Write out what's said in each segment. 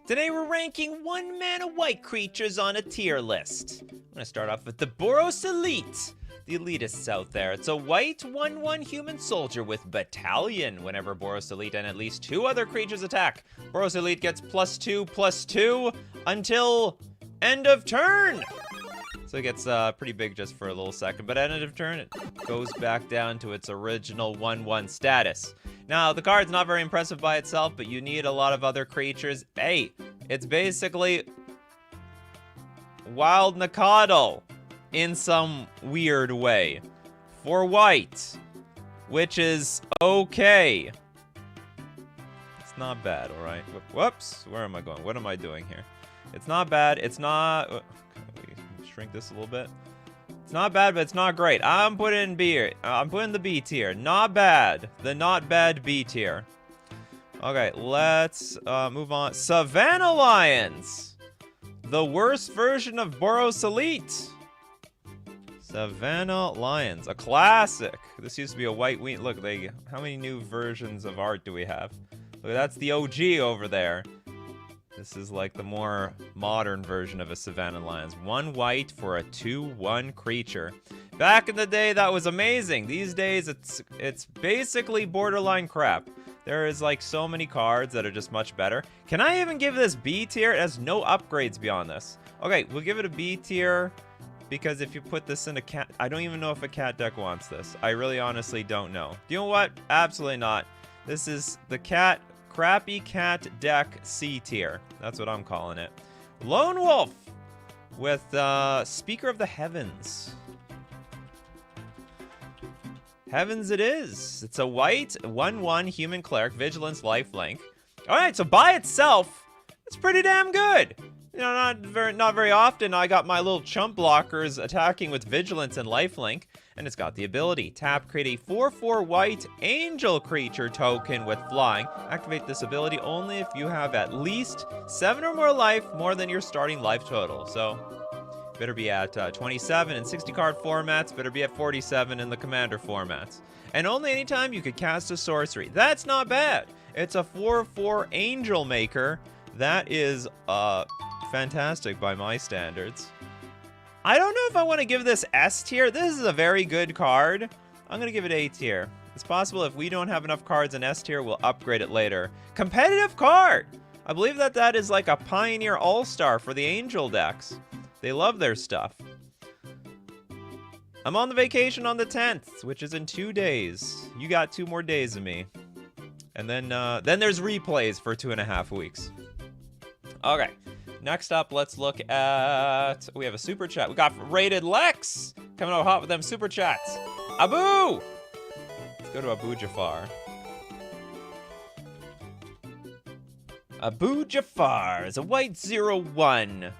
Today we're ranking 1-mana white creatures on a tier list. I'm gonna start off with the Boros Elite. The elitists out there. It's a white 1/1 human soldier with Battalion. Whenever Boros Elite and at least 2 other creatures attack, Boros Elite gets +2/+2 until end of turn. So it gets pretty big just for a little second, but at end of turn, it goes back down to its original 1/1 status. Now, the card's not very impressive by itself, but you need a lot of other creatures. Hey, it's basically Wild Nikachu in some weird way for white, which is okay. It's not bad, all right? Whoops, where am I going? What am I doing here? It's not bad. It's not... Can we shrink this a little bit? It's not bad, but it's not great. I'm putting B. I'm putting the B tier. Not bad. The not bad B tier. Okay, let's move on. Savannah Lions. The worst version of Boros Elite. Savannah Lions, a classic. This used to be a white wheat. Look, how many new versions of art do we have? Look, that's the OG over there. This is like the more modern version of a Savannah Lions. 1 white for a 2/1 creature. Back in the day, that was amazing. These days, it's basically borderline crap. There is like so many cards that are just much better. Can I even give this B tier? It has no upgrades beyond this. Okay, we'll give it a B tier. Because if you put this in a cat... I don't even know if a cat deck wants this. I really honestly don't know. You know what? Absolutely not. This is the crappy cat deck C tier. That's what I'm calling it. Lone Wolf with Speaker of the Heavens. Heavens it is. It's a white 1/1 human cleric, vigilance, lifelink. Alright, so by itself, it's pretty damn good. You know, not very often I got my little chump blockers attacking with Vigilance and Lifelink, and it's got the ability. Tap, create a 4/4 white angel creature token with flying. Activate this ability only if you have at least 7 or more life, more than your starting life total. So, better be at 27 in 60 card formats, better be at 47 in the commander formats. And only anytime you could cast a sorcery. That's not bad. It's a 4/4 angel maker. That is, fantastic by my standards. I don't know if I want to give this S tier. This is a very good card. I'm going to give it A tier. It's possible if we don't have enough cards in S tier, we'll upgrade it later. Competitive card! I believe that is like a Pioneer All-Star for the Angel decks. They love their stuff. I'm on the vacation on the 10th, which is in 2 days. You got 2 more days of me. And then there's replays for 2.5 weeks. Okay. Next up, let's look at... We have a super chat. We got Rated Lex coming out hot with them super chats. Abu! Let's go to Abu Jafar. Abu Jafar is a white 0/1.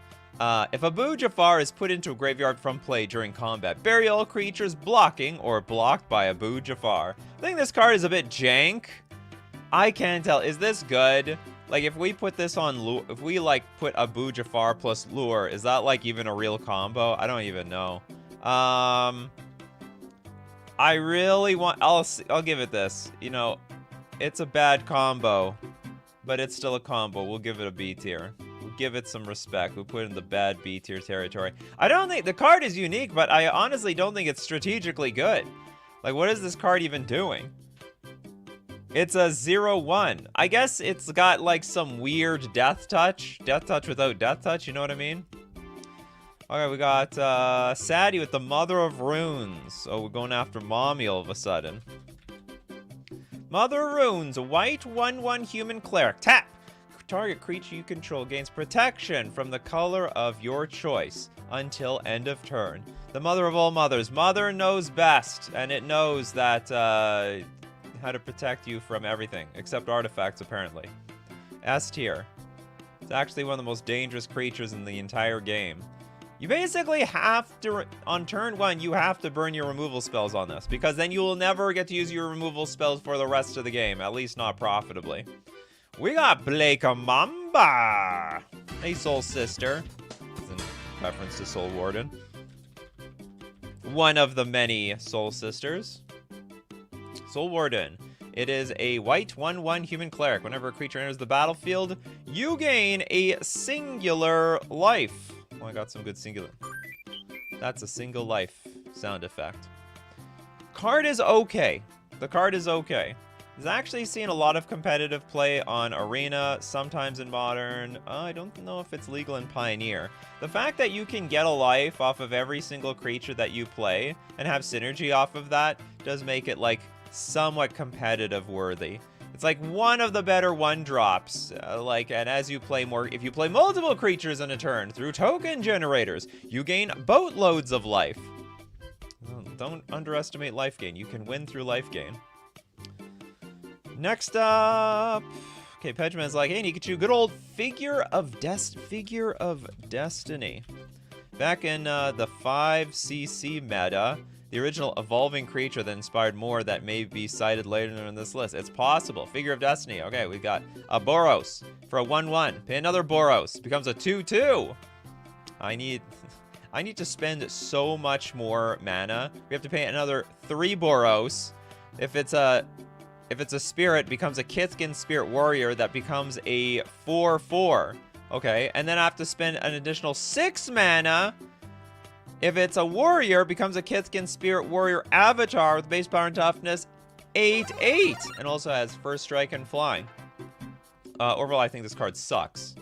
If Abu Jafar is put into a graveyard from play during combat, bury all creatures blocking or blocked by Abu Jafar. I think this card is a bit jank. I can't tell. Is this good? Like, if we put this on Lure, if we, like, put Abu Jafar plus Lure, is that, like, even a real combo? I don't even know. I really want... I'll give it this. You know, it's a bad combo, but it's still a combo. We'll give it a B tier. We'll give it some respect. We'll put it in the bad B tier territory. I don't think... The card is unique, but I honestly don't think it's strategically good. Like, what is this card even doing? It's a 0/1. I guess it's got like some weird death touch. Death touch without death touch, you know what I mean? Okay, we got Sadie with the Mother of Runes. Oh, we're going after Mommy all of a sudden. Mother of Runes, a white 1/1 human cleric. Tap! Target creature you control gains protection from the color of your choice until end of turn. The mother of all mothers. Mother knows best, and it knows that, how to protect you from everything, except artifacts, apparently. S tier. It's actually one of the most dangerous creatures in the entire game. You basically have to, on turn 1, you have to burn your removal spells on this, because then you will never get to use your removal spells for the rest of the game, at least not profitably. We got Blake Mamba! Hey, Soul Sister. It's in reference to Soul Warden. One of the many Soul Sisters. Soul Warden. It is a white 1/1 human cleric. Whenever a creature enters the battlefield, you gain a singular life. Oh, I got some good singular. That's a single life sound effect. Card is okay. The card is okay. I've actually seen a lot of competitive play on Arena, sometimes in Modern. I don't know if it's legal in Pioneer. The fact that you can get a life off of every single creature that you play and have synergy off of that does make it, like, somewhat competitive worthy. It's like one of the better one-drops. And as you play more, if you play multiple creatures in a turn through token generators, you gain boatloads of life. Don't underestimate life gain. You can win through life gain. Next up, okay, Pedgeman's like, hey, Nikachu, good old Figure of Destiny. Back in the 5cc meta, the original evolving creature that inspired more that may be cited later in this list. It's possible. Figure of Destiny. Okay, we got a Boros for a 1/1. Pay another Boros. Becomes a 2/2. I need to spend so much more mana. We have to pay another 3 Boros. If it's a spirit, becomes a Kithkin Spirit Warrior that becomes a 4/4. Okay, and then I have to spend an additional 6 mana. If it's a warrior, becomes a Kithkin Spirit Warrior Avatar with base power and toughness 8/8. And also has first strike and flying. Overall, I think this card sucks.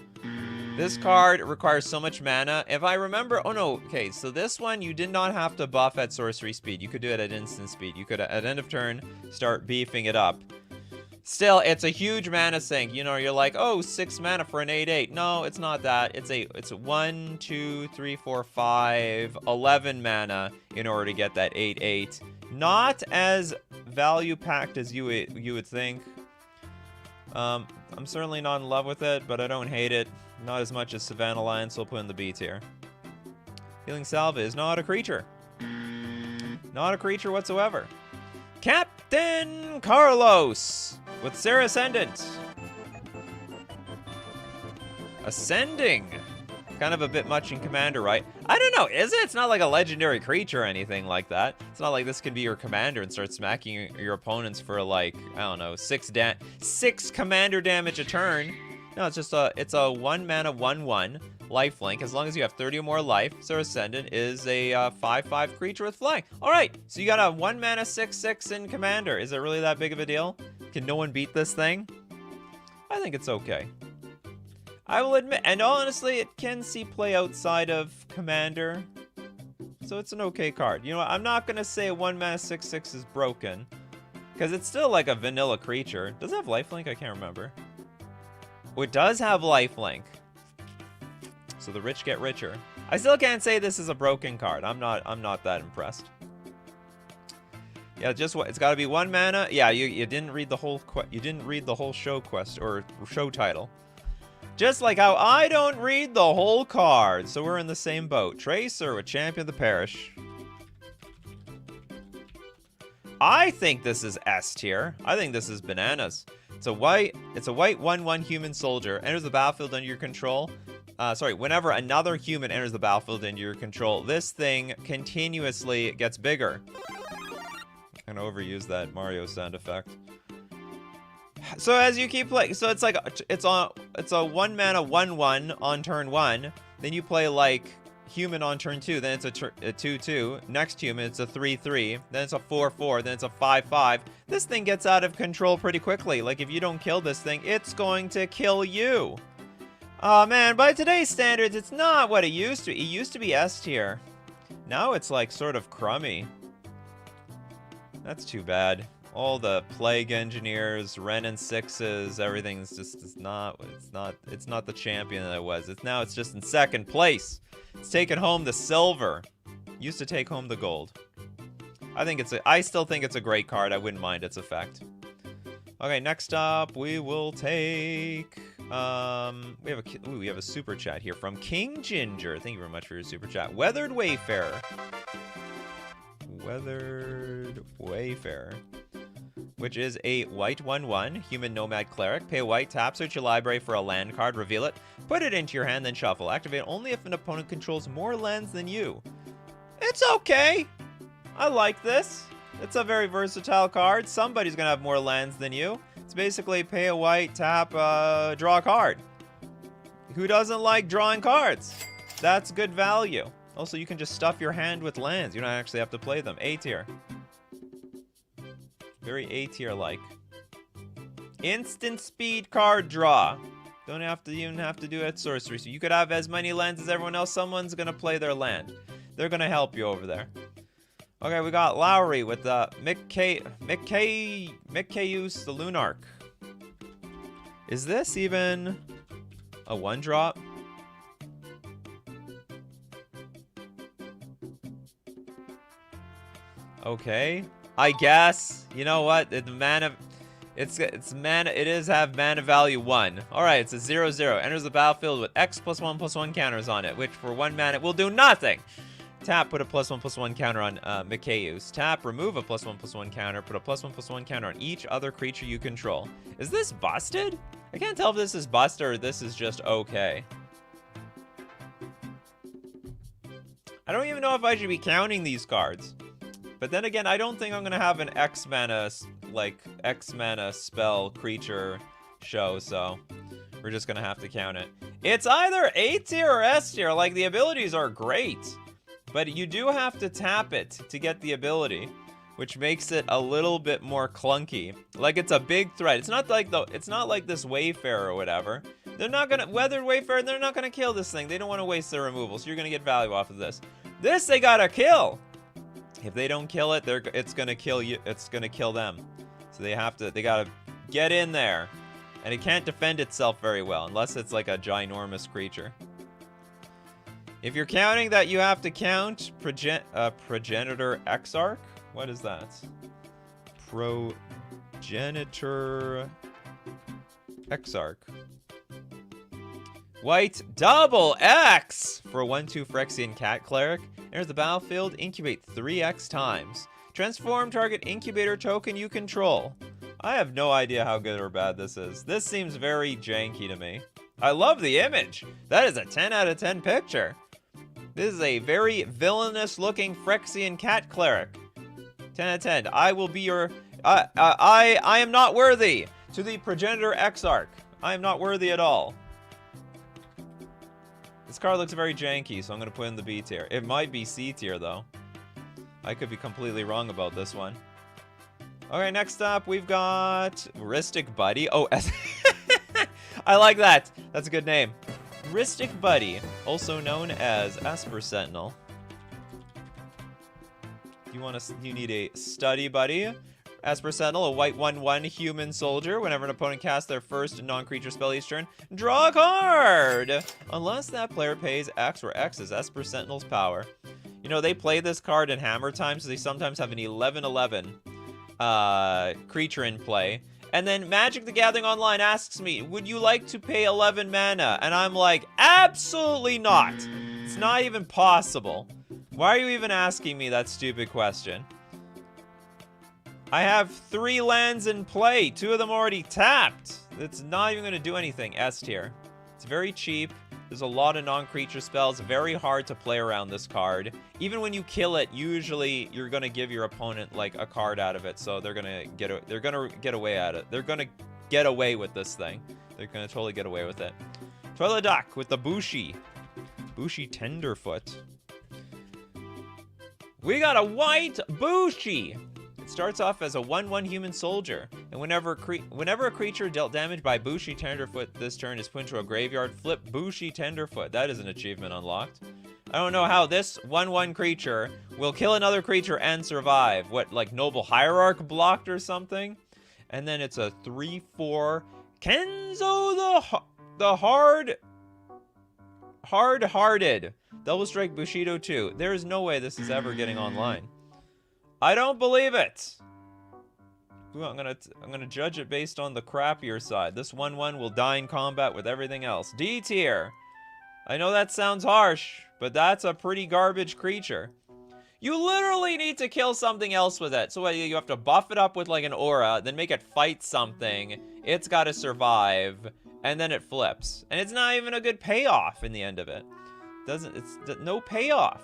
This card requires so much mana. If I remember, oh no, okay, so this one you did not have to buff at sorcery speed. You could do it at instant speed. You could, at end of turn, start beefing it up. Still, it's a huge mana sink. You know, you're like, oh, 6 mana for an 8/8. No, it's not that. It's 1, 2, 3, 4, 5, 11 mana in order to get that 8/8. Not as value packed as you would think. I'm certainly not in love with it, but I don't hate it. Not as much as Savannah Alliance, so I'll put in the B tier. Healing Salve is not a creature. Not a creature whatsoever. Captain Carlos with Sarah Ascendant. Ascending. Kind of a bit much in Commander, right? I don't know, is it? It's not like a legendary creature or anything like that. It's not like this can be your commander and start smacking your opponents for, like, I don't know, 6 commander damage a turn. No, it's just it's a 1 mana 1/1 lifelink. As long as you have 30 or more life, Sarah Ascendant is a 5/5 creature with flying. All right, so you got a 1 mana 6/6 in Commander. Is it really that big of a deal? Can no one beat this thing? I think it's okay. I will admit, and honestly, it can see play outside of Commander. So it's an okay card. You know what? I'm not going to say a 1 mana 6/6 is broken. Because it's still like a vanilla creature. Does it have lifelink? I can't remember. Oh, it does have lifelink. So the rich get richer. I still can't say this is a broken card. I'm not that impressed. Yeah, just what it's got to be 1 mana. Yeah, you didn't read the whole show quest or show title. Just like how I don't read the whole card. So we're in the same boat. Tracer with Champion of the Parish. I think this is S tier. I think this is bananas. It's a white 1/1 human soldier. Enters the battlefield under your control. Whenever another human enters the battlefield under your control, this thing continuously gets bigger. I'm gonna overuse that Mario sound effect. So as you keep playing, so it's like it's a 1 mana 1/1 on turn 1. Then you play like human on turn 2. Then it's a 2/2. Next human, it's a 3/3. Then it's a 4/4. Then it's a 5/5. This thing gets out of control pretty quickly. Like if you don't kill this thing, it's going to kill you. Oh man, by today's standards, it's not what it used to. It used to be S tier. Now it's like sort of crummy. That's too bad. All the Plague Engineers, Ren and 6s, everything's just it's not the champion that it was. It's just in second place. It's taking home the silver. Used to take home the gold. I still think it's a great card. I wouldn't mind its effect. Okay, next up we will take we have a super chat here from King Ginger. Thank you very much for your super chat. Weathered Wayfarer. Which is a white 1/1 human nomad cleric. Pay a white, tap, search your library for a land card, reveal it, put it into your hand, then shuffle. Activate only if an opponent controls more lands than you. It's okay. I like this. It's a very versatile card. Somebody's gonna have more lands than you. It's basically pay a white, tap, draw a card. Who doesn't like drawing cards? That's good value. Also, you can just stuff your hand with lands. You don't actually have to play them. A tier. Very A tier like. Instant speed card draw. Don't have to even have to do it sorcery. So you could have as many lands as everyone else. Someone's gonna play their land. They're gonna help you over there. Okay, we got Lowry with Mikachu the Lunarch. Is this even a one drop? Okay, I guess. You know what? The mana, it's mana. It is have mana value 1. All right, it's a 0/0. Enters the battlefield with X +1/+1 counters on it, which for 1 mana will do nothing. Tap, put a +1/+1 counter on Mikachu's. Tap, remove a +1/+1 counter. Put a +1/+1 counter on each other creature you control. Is this busted? I can't tell if this is busted or this is just okay. I don't even know if I should be counting these cards. But then again, I don't think I'm gonna have an X mana spell creature show, so we're just gonna have to count it. It's either A tier or S tier. Like, the abilities are great, but you do have to tap it to get the ability, which makes it a little bit more clunky. Like, it's a big threat. It's not like this Wayfarer or whatever. They're not gonna Weathered Wayfarer. They're not gonna kill this thing. They don't want to waste their removal, so you're gonna get value off of this. This they gotta kill. If they don't kill it, it's gonna kill you. It's gonna kill them. So they gotta get in there, and it can't defend itself very well unless it's like a ginormous creature. If you're counting that, you have to count Progenitor Exarch. What is that? Progenitor Exarch. White double X for a 1/2 Phyrexian Cat Cleric. Enters the battlefield, incubate 3x times. Transform target incubator token you control. I have no idea how good or bad this is. This seems very janky to me. I love the image. That is a 10 out of 10 picture. This is a very villainous looking Phyrexian Cat Cleric. 10 out of 10. I will be your... I am not worthy to the Progenitor Exarch. I am not worthy at all. This card looks very janky, so I'm going to put in the B tier. It might be C tier, though. I could be completely wrong about this one. Okay, next up, we've got Ristic Buddy. Oh, I like that. That's a good name. Ristic Buddy, also known as Esper Sentinel. You need a study buddy. Esper Sentinel, a white 1/1 human soldier. Whenever an opponent casts their first non-creature spell each turn, draw a card! Unless that player pays X, where X is Esper Sentinel's power. You know, they play this card in Hammer Time, so they sometimes have an 11/11 creature in play. And then Magic the Gathering Online asks me, would you like to pay 11 mana? And I'm like, absolutely not! It's not even possible. Why are you even asking me that stupid question? I have 3 lands in play. 2 of them already tapped. It's not even going to do anything. S tier. It's very cheap. There's a lot of non-creature spells. Very hard to play around this card. Even when you kill it, usually you're going to give your opponent like a card out of it. So they're going to get away at it. They're going to get away with this thing. They're going to totally get away with it. Toilet Duck with the Bushi. Bushi Tenderfoot. We got a white Bushi. It starts off as a 1/1 human soldier, and whenever a creature dealt damage by Bushi Tenderfoot this turn is put into a graveyard, flip Bushi Tenderfoot. That is an achievement unlocked. I don't know how this 1/1 creature will kill another creature and survive. What, like Noble Hierarch blocked or something? And then it's a 3/4 Kenzo the Hard-Hearted. Double Strike Bushido 2. There is no way this is ever getting online. I don't believe it. Ooh, I'm gonna judge it based on the crappier side. This 1/1 will die in combat with everything else. D tier. I know that sounds harsh, but that's a pretty garbage creature. You literally need to kill something else with it. So you have to buff it up with like an aura, then make it fight something. It's got to survive, and then it flips. And it's not even a good payoff in the end of it. It's no payoff.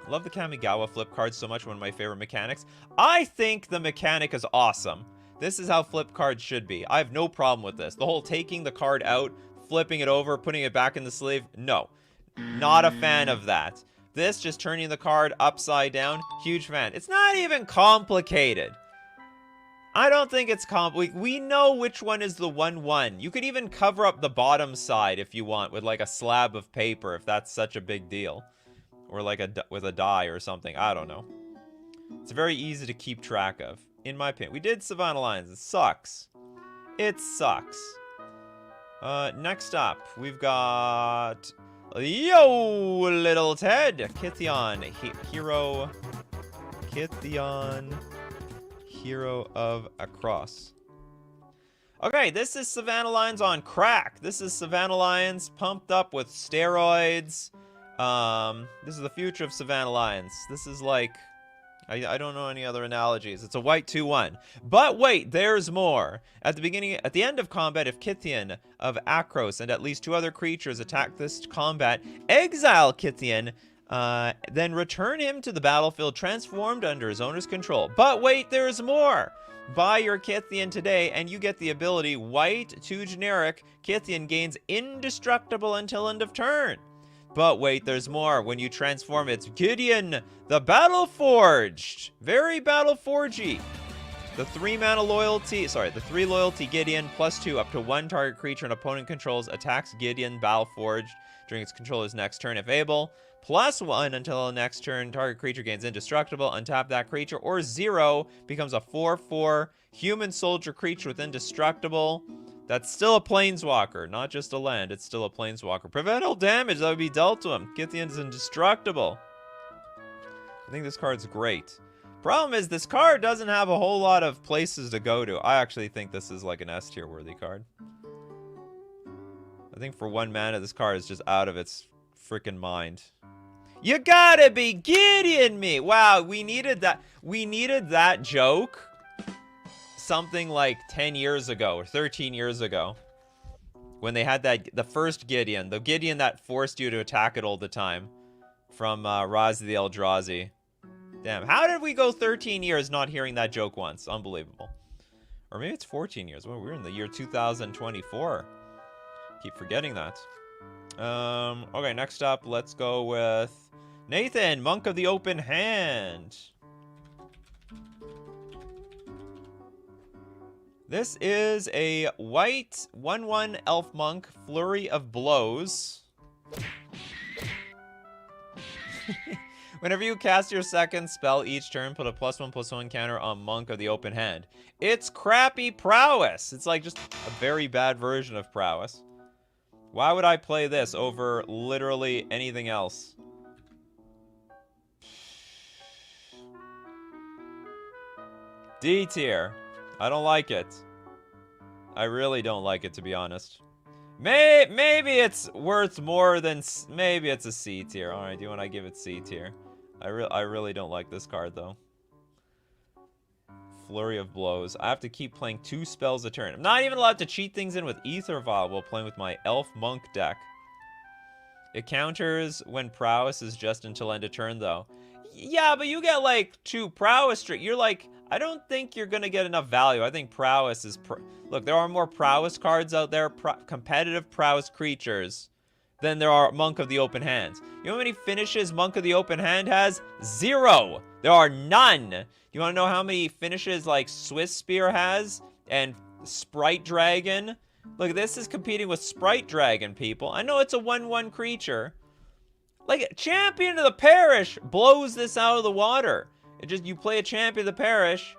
Love the Kamigawa flip card so much, one of my favorite mechanics. I think the mechanic is awesome. This is how flip cards should be. I have no problem with this. The whole taking the card out, flipping it over, putting it back in the sleeve, no. Not a fan of that. This, just turning the card upside down, huge fan. It's not even complicated. I don't think it's we know which one is the 1/1. You could even cover up the bottom side if you want with like a slab of paper, if that's such a big deal. Or like with a die or something. I don't know. It's very easy to keep track of, in my opinion. We did Savannah Lions. It sucks. It sucks. Next up, we've got... Yo, little Ted! Kithion, hero... Kithion... Hero of Across. Okay, this is Savannah Lions on crack. This is Savannah Lions pumped up with steroids. This is the future of Savannah Lions. This is like... I don't know any other analogies. It's a white 2/1. But wait, there's more. At the end of combat, if Kithion of Akros and at least 2 other creatures attack this combat, exile Kithion, then return him to the battlefield transformed under his owner's control. But wait, there's more. Buy your Kithion today, and you get the ability white 2 generic. Kithion gains indestructible until end of turn. But wait, there's more. When you transform, it's Gideon, the Battle Forged. Very Battle Forgy. The 3 loyalty Gideon +2 up to 1 target creature an opponent controls attacks Gideon Battle Forged during its controller's next turn if able. +1 until the next turn, target creature gains indestructible. Untap that creature, or 0 becomes a 4/4 human soldier creature with indestructible. That's still a planeswalker, not just a land. It's still a planeswalker. Prevent all damage that would be dealt to him. Githion's indestructible. I think this card's great. Problem is, this card doesn't have a whole lot of places to go to. I actually think this is like an S tier worthy card. I think for 1 mana, this card is just out of its freaking mind. You gotta be kidding me! Wow, we needed that. We needed that joke something like 10 years ago or 13 years ago, when they had the first Gideon, the Gideon that forced you to attack it all the time, from Razi the Eldrazi. Damn, how did we go 13 years not hearing that joke once? Unbelievable. Or maybe it's 14 years. Well, we're in the year 2024. Keep forgetting that. Okay, next up, let's go with Nathan, Monk of the Open Hand. This is a white 1/1 elf monk, Flurry of Blows. Whenever you cast your second spell each turn, put a +1/+1 counter on Monk of the Open Hand. It's crappy prowess. It's like just a very bad version of prowess. Why would I play this over literally anything else? D tier. I don't like it. I really don't like it, to be honest. Maybe it's worth more than... Maybe it's a C tier. Alright, do you want to give it C tier? I really don't like this card, though. Flurry of Blows. I have to keep playing 2 spells a turn. I'm not even allowed to cheat things in with Ether Vial while playing with my Elf Monk deck. It counters when Prowess is just until end of turn, though. Yeah, but you get, like, 2 Prowess... You're, like... I don't think you're going to get enough value. I think Prowess is... Look, there are more Prowess cards out there, competitive Prowess creatures, than there are Monk of the Open Hands. You know how many finishes Monk of the Open Hand has? 0! There are none! You want to know how many finishes, like, Swiss Spear has? And Sprite Dragon? Look, this is competing with Sprite Dragon, people. I know it's a 1/1 creature. Like, Champion of the Parish blows this out of the water. It just, you play a Champion of the Parish,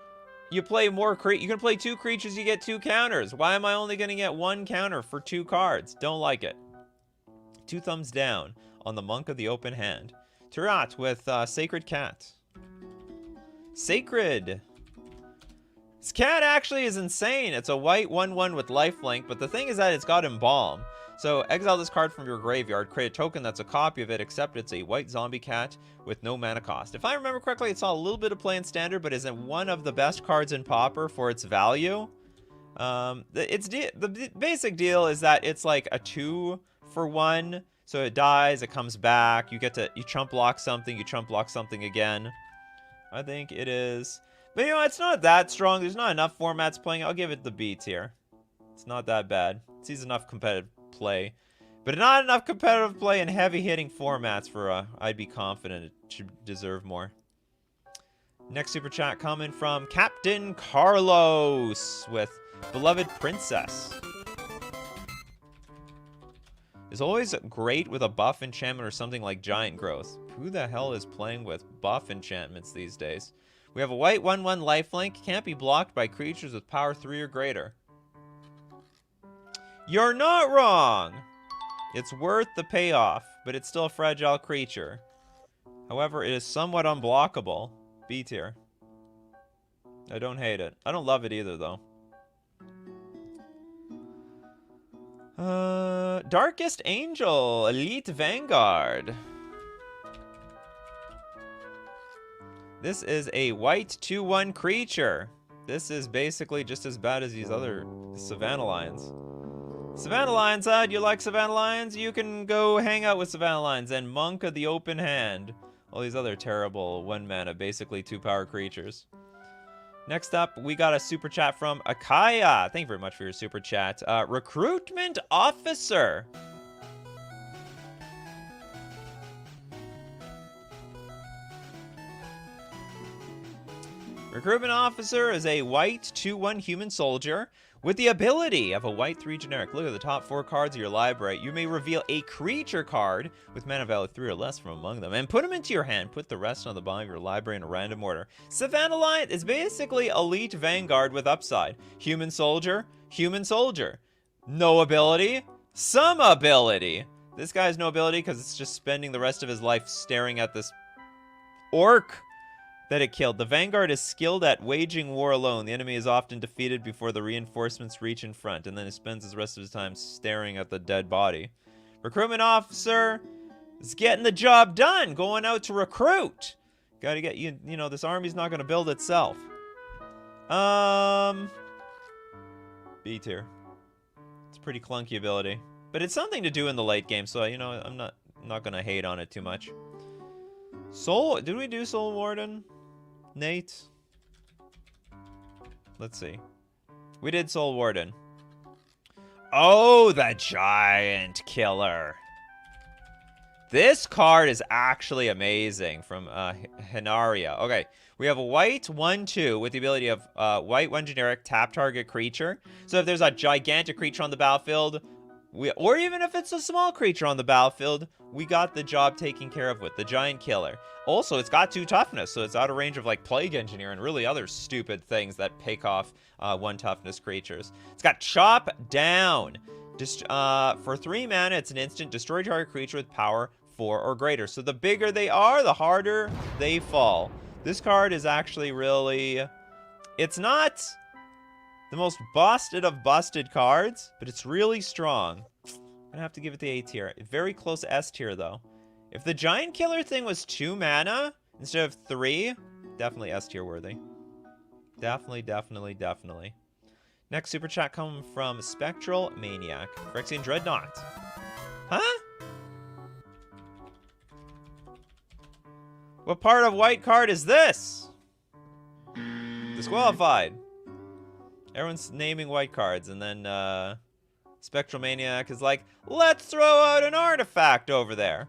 you play more you can play 2 creatures, you get 2 counters. Why am I only going to get 1 counter for 2 cards? Don't like it. 2 thumbs down on the Monk of the Open Hand. Turat with Sacred Cat. Sacred. This cat actually is insane. It's a white 1/1 with lifelink, but the thing is that it's got Embalm. So exile this card from your graveyard, create a token that's a copy of it, except it's a white zombie cat with no mana cost. If I remember correctly, it saw a little bit of play in Standard, but isn't one of the best cards in Pauper for its value. The basic deal is that it's like a 2-for-1 So it dies, it comes back. You chump block something, you chump block something again. I think it is. But you know, it's not that strong. There's not enough formats playing. I'll give it the B tier. It's not that bad. It sees enough competitive play. But not enough competitive play in heavy-hitting formats for I'd be confident it should deserve more. Next super chat coming from Captain Carlos with Beloved Princess. It's always great with a buff enchantment or something like Giant Growth. Who the hell is playing with buff enchantments these days? We have a white 1/1 lifelink. Can't be blocked by creatures with power 3 or greater. You're not wrong! It's worth the payoff, but it's still a fragile creature. However, it is somewhat unblockable. B tier. I don't hate it. I don't love it either, though. Darkest Angel, Elite Vanguard. This is a white 2/1 creature. This is basically just as bad as these other Savannah Lions. Savannah Lions, do you like Savannah Lions? You can go hang out with Savannah Lions and Monk of the Open Hand. All these other terrible 1 mana, basically 2-power creatures. Next up, we got a super chat from Akaya. Thank you very much for your super chat. Recruitment Officer. Recruitment Officer is a white 2/1 human soldier with the ability of a white 3 generic. Look at the top 4 cards of your library. You may reveal a creature card with mana value 3 or less from among them and put them into your hand. Put the rest on the bottom of your library in a random order. Savannah Lion is basically Elite Vanguard with upside. Human soldier, human soldier. No ability, some ability. This guy has no ability because it's just spending the rest of his life staring at this orc that it killed. The Vanguard is skilled at waging war alone. The enemy is often defeated before the reinforcements reach in front, and then he spends the rest of his time staring at the dead body. Recruitment Officer is getting the job done, going out to recruit. Gotta get, you know, this army's not gonna build itself. B tier. It's a pretty clunky ability. But it's something to do in the late game, so, you know, I'm not gonna hate on it too much. Did we do Soul Warden? Nate? Let's see. We did Soul Warden. Oh, the Giant Killer. This card is actually amazing from Henaria. Okay, we have a white 1/2 with the ability of white 1 generic tap target creature. So if there's a gigantic creature on the battlefield, or even if it's a small creature on the battlefield, we got the job taken care of with the Giant Killer. Also, it's got 2 toughness, so it's out of range of like Plague Engineer and really other stupid things that pick off 1 toughness creatures. It's got Chop Down. For 3 mana, it's an instant. Destroy target creature with power 4 or greater. So the bigger they are, the harder they fall. This card is actually really... It's not the most busted of busted cards, but it's really strong. I'm gonna have to give it the A tier. Very close S tier, though. If the Giant Killer thing was 2 mana instead of 3, definitely S tier worthy. Definitely, definitely, definitely. Next super chat coming from Spectral Maniac. Phyrexian Dreadnought. Huh? What part of white card is this? Disqualified. Everyone's naming white cards, and then Spectral Maniac is like, let's throw out an artifact over there.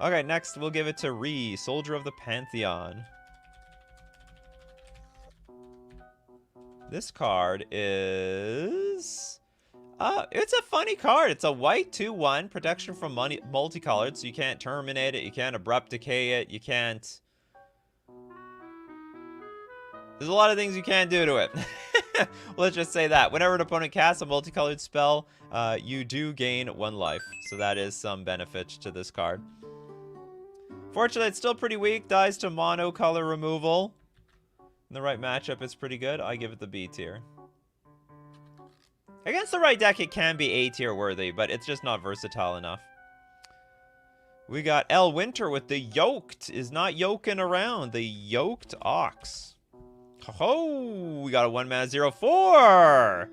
Okay, next we'll give it to Ree, Soldier of the Pantheon. This card is... it's a funny card. It's a white 2/1, protection from multicolored, so you can't terminate it, you can't abrupt decay it, you can't... There's a lot of things you can't do to it. Let's just say that. Whenever an opponent casts a multicolored spell, you do gain 1 life. So that is some benefit to this card. Fortunately, it's still pretty weak. Dies to monocolor removal. In the right matchup, it's pretty good. I give it the B tier. Against the right deck, it can be A tier worthy, but it's just not versatile enough. We got El Winter with the Yoked. Is not yoking around. The Yoked Ox. Oh, we got a 1 mana 0/4.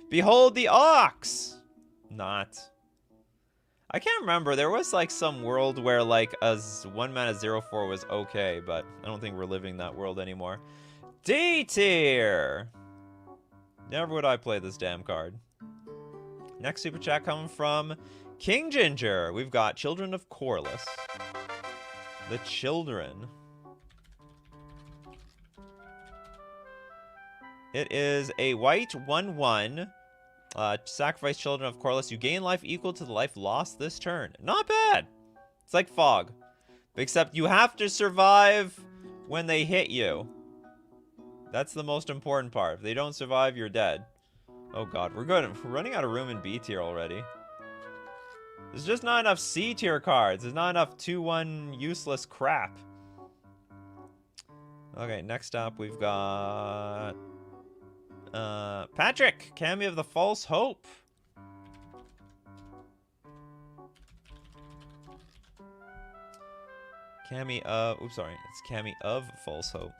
Behold the Ox. Not. I can't remember. There was like some world where like a 1 mana 0/4 was okay, but I don't think we're living that world anymore. D tier. Never would I play this damn card. Next super chat coming from King Ginger. We've got Children of Corliss. The Children. It is a white 1/1. Sacrifice Children of Corliss. You gain life equal to the life lost this turn. Not bad. It's like Fog. Except you have to survive when they hit you. That's the most important part. If they don't survive, you're dead. Oh god, we're running out of room in B tier already. There's just not enough C tier cards. There's not enough 2/1 useless crap. Okay, next up we've got... Patrick! Cameo of the False Hope. Cameo of... Oops, sorry. It's Cameo of False Hope.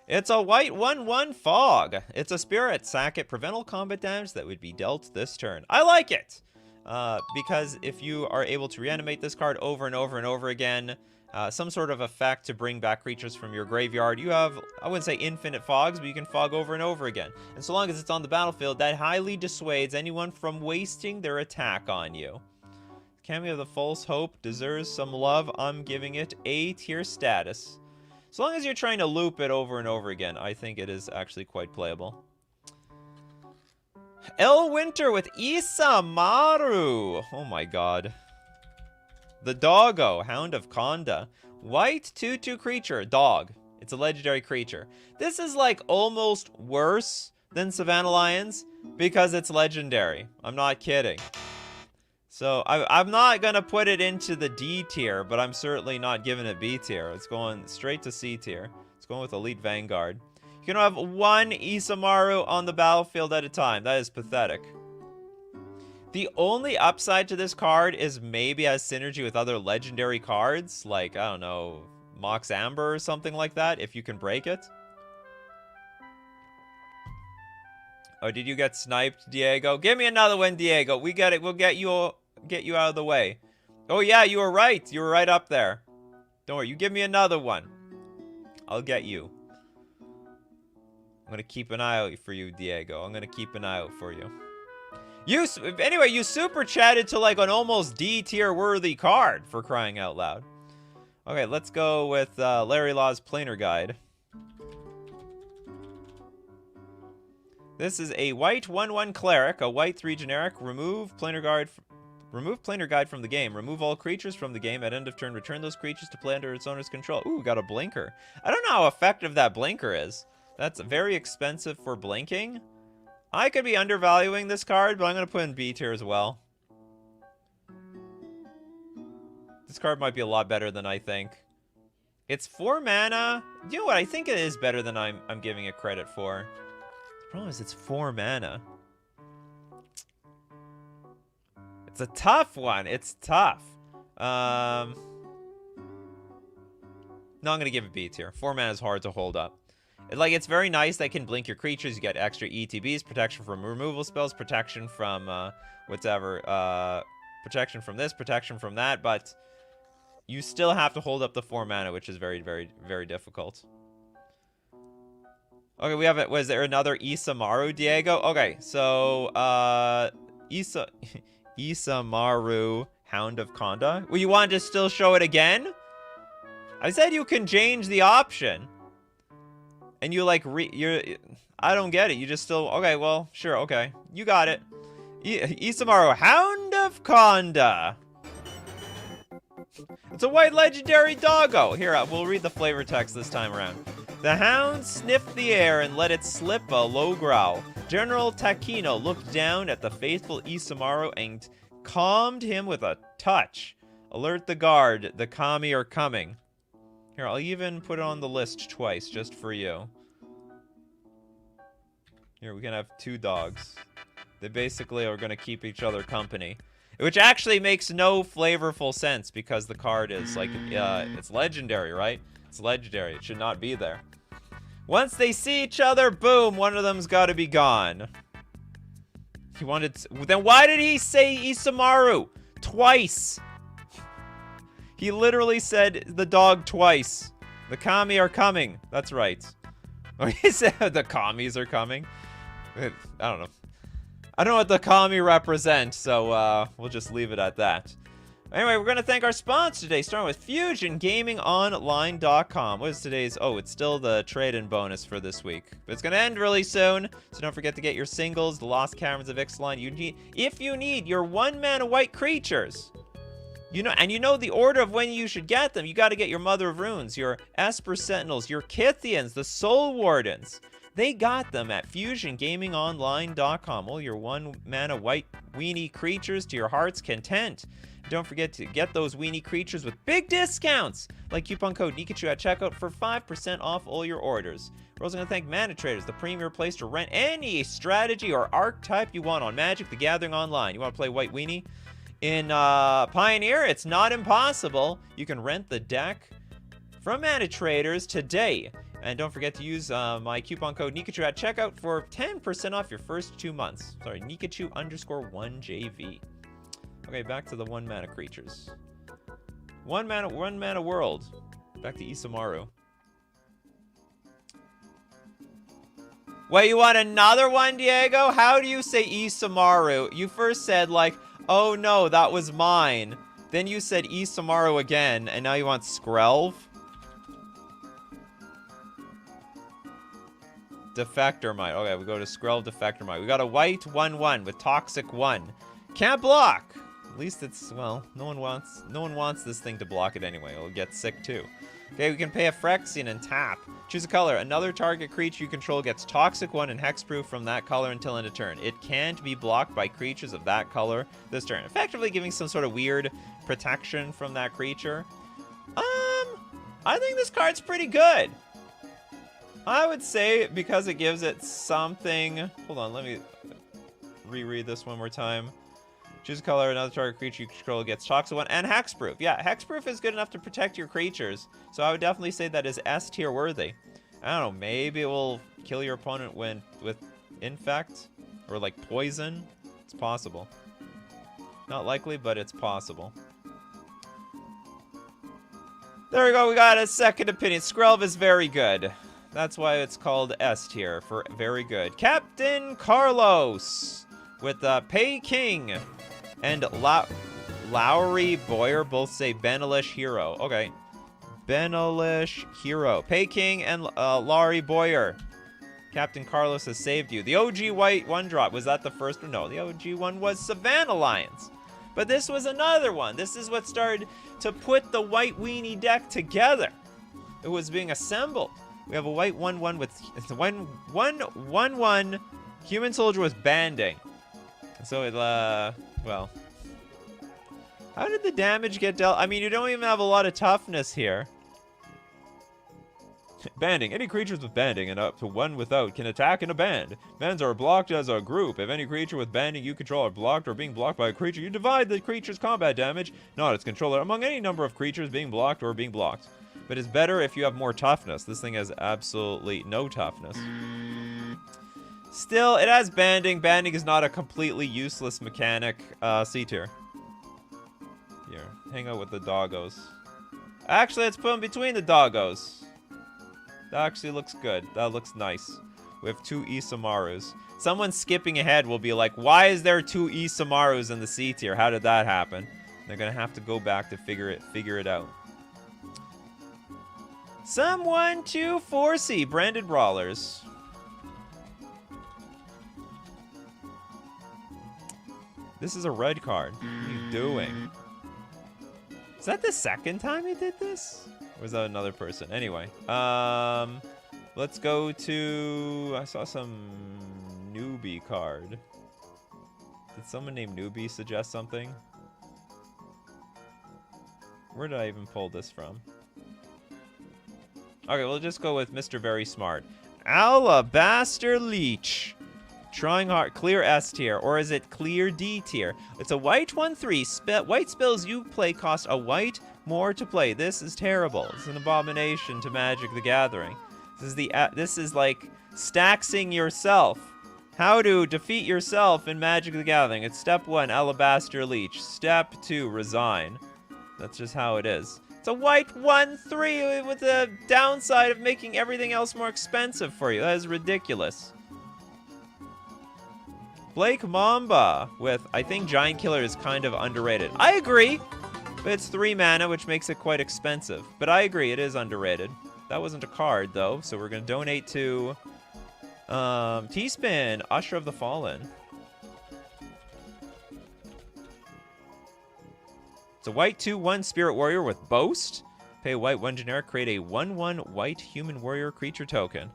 It's a white 1/1 Fog. It's a spirit. Sack it. Prevent all combat damage that would be dealt this turn. I like it! Because if you are able to reanimate this card over and over and over again, some sort of effect to bring back creatures from your graveyard, you have, I wouldn't say infinite fogs, but you can fog over and over again. And so long as it's on the battlefield, that highly dissuades anyone from wasting their attack on you. Cameo of the False Hope deserves some love. I'm giving it A tier status. As long as you're trying to loop it over and over again, I think it is actually quite playable. El Winter with Isamaru. Oh my god. The Doggo, Hound of Konda. White 2/2 creature, dog. It's a legendary creature. This is like almost worse than Savannah Lions because it's legendary. I'm not kidding. So I'm not going to put it into the D tier, but I'm certainly not giving it B tier. It's going straight to C tier. It's going with Elite Vanguard. You can have one Isamaru on the battlefield at a time. That is pathetic. The only upside to this card is maybe has synergy with other legendary cards, like, I don't know, Mox Amber or something like that, if you can break it. Oh, did you get sniped, Diego? Give me another one, Diego. We get it. We'll get you out of the way. Oh, yeah, you were right. You were right up there. Don't worry. You give me another one. I'll get you. I'm going to keep an eye out for you, Diego. I'm going to keep an eye out for you. Anyway, you super chatted to like an almost D tier worthy card, for crying out loud. Okay, let's go with Larry Law's Planar Guide. This is a white 1/1 Cleric, a white 3 generic. Remove Planar Guide from the game. Remove all creatures from the game. At end of turn, return those creatures to play under its owner's control. Ooh, got a blinker. I don't know how effective that blinker is. That's very expensive for blinking. I could be undervaluing this card, but I'm going to put in B tier as well. This card might be a lot better than I think. It's 4 mana. You know what? I think it is better than I'm giving it credit for. The problem is it's 4 mana. It's a tough one. It's tough. No, I'm going to give it B tier. 4 mana is hard to hold up. It's very nice that can blink your creatures. You get extra ETBs, protection from removal spells, protection from whatever. Protection from this, protection from that, but you still have to hold up the 4 mana, which is very, very, very difficult. Okay, we have it. Was there another Isamaru, Diego? Okay, so Isamaru, Hound of Konda. Well, you want to still show it again? I said you can change the option. And you I don't get it. You just still, okay, well, sure, okay. You got it. Isamaru, Hound of Konda. It's a white legendary doggo. Here, we'll read the flavor text this time around. The hound sniffed the air and let it slip a low growl. General Takino looked down at the faithful Isamaru and calmed him with a touch. Alert the guard, the kami are coming. Here, I'll even put it on the list twice, just for you. Here, we can have 2 dogs. They basically are going to keep each other company. Which actually makes no flavorful sense, because the card is, like, it's legendary, right? It's legendary. It should not be there. Once they see each other, boom, one of them's got to be gone. He wanted... Then why did he say Isamaru? Twice! He literally said the dog twice. The kami are coming. That's right. Or he said the commies are coming. I don't know. I don't know what the kami represent, so we'll just leave it at that. Anyway, we're going to thank our sponsor today, starting with FusionGamingOnline.com. What is today's? Oh, it's still the trade-in bonus for this week. But it's going to end really soon, so don't forget to get your singles, the Lost Caverns of Ixalan. If you need your 1-mana white creatures, you know the order of when you should get them. You got to get your Mother of Runes, your Esper Sentinels, your Kythians, the Soul Wardens. They got them at FusionGamingOnline.com. All your 1-mana white weenie creatures to your heart's content. Don't forget to get those weenie creatures with big discounts, like coupon code Nikachu at checkout for 5% off all your orders. We're also going to thank Mana Traders, the premier place to rent any strategy or archetype you want on Magic the Gathering Online. You want to play white weenie? In Pioneer, it's not impossible. You can rent the deck from Mana Traders today. And don't forget to use my coupon code Nikachu at checkout for 10% off your first 2 months. Sorry, Nikachu_1JV. Okay, back to the 1-mana creatures. 1-mana world. Back to Isamaru. Wait, you want another one, Diego? How do you say Isamaru? You first said, like, oh no, that was mine. Then you said Isamaru again, and now you want Skrelv? Defector Might. Okay, we go to Skrelv Defector Might. We got a white 1/1 with Toxic 1. Can't block. At least it's, well, no one wants this thing to block it anyway. It'll get sick too. Okay, we can pay a Phyrexian and tap. Choose a color. Another target creature you control gets Toxic 1 and Hexproof from that color until end of turn. It can't be blocked by creatures of that color this turn. Effectively giving some sort of weird protection from that creature. I think this card's pretty good. I would say because it gives it something. Hold on, let me reread this one more time. Choose a color, another target creature you control gets Toxic 1 and Hexproof. Yeah, Hexproof is good enough to protect your creatures, so I would definitely say that is S tier worthy. I don't know, maybe it will kill your opponent with Infect or like Poison. It's possible. Not likely, but it's possible. There we go, we got a second opinion. Skrelv is very good. That's why it's called S tier, for very good. Captain Carlos with Pei King and Lowry Boyer both say Benelish Hero. Okay. Benelish Hero. Pei King and Lowry Boyer. Captain Carlos has saved you. The OG white 1-drop, was that the first one? No, the OG one was Savannah Lions. But this was another one. This is what started to put the white weenie deck together. It was being assembled. We have a white 1/1 with 1/1 human soldier with banding. So it, well. How did the damage get dealt? I mean, you don't even have a lot of toughness here. Banding. Any creatures with banding and up to 1 without can attack in a band. Bands are blocked as a group. If any creature with banding you control are blocked or being blocked by a creature, you divide the creature's combat damage, not its controller, among any number of creatures being blocked or being blocked. But it's better if you have more toughness. This thing has absolutely no toughness. Still, it has banding. Banding is not a completely useless mechanic. C tier. Here, hang out with the doggos. Actually, let's put them between the doggos. That actually looks good. That looks nice. We have 2 Isamarus. Someone skipping ahead will be like, why is there 2 Isamarus in the C tier? How did that happen? They're gonna have to go back to figure it out. Someone to foresee. Branded Brawlers. This is a red card. What are you doing? Is that the second time he did this? Or was that another person? Anyway. Let's go to... I saw some newbie card. Did someone named Newbie suggest something? Where did I even pull this from? Okay, we'll just go with Mr. Very Smart. Alabaster Leech. Trying hard. Clear S tier. Or is it clear D tier? It's a white 1/3. White spells you play cost a white more to play. This is terrible. It's an abomination to Magic the Gathering. This is like staxing yourself. How to defeat yourself in Magic the Gathering. It's step 1, Alabaster Leech. Step 2, resign. That's just how it is. It's a white 1/3 with the downside of making everything else more expensive for you. That is ridiculous. Blake Mamba with, I think Giant Killer is kind of underrated. I agree, but it's 3 mana, which makes it quite expensive. But I agree, it is underrated. That wasn't a card, though, so we're going to donate to T-Spin, Usher of the Fallen. It's a white 2/1 Spirit Warrior with Boast. Pay white 1 generic, create a 1/1 white human warrior creature token.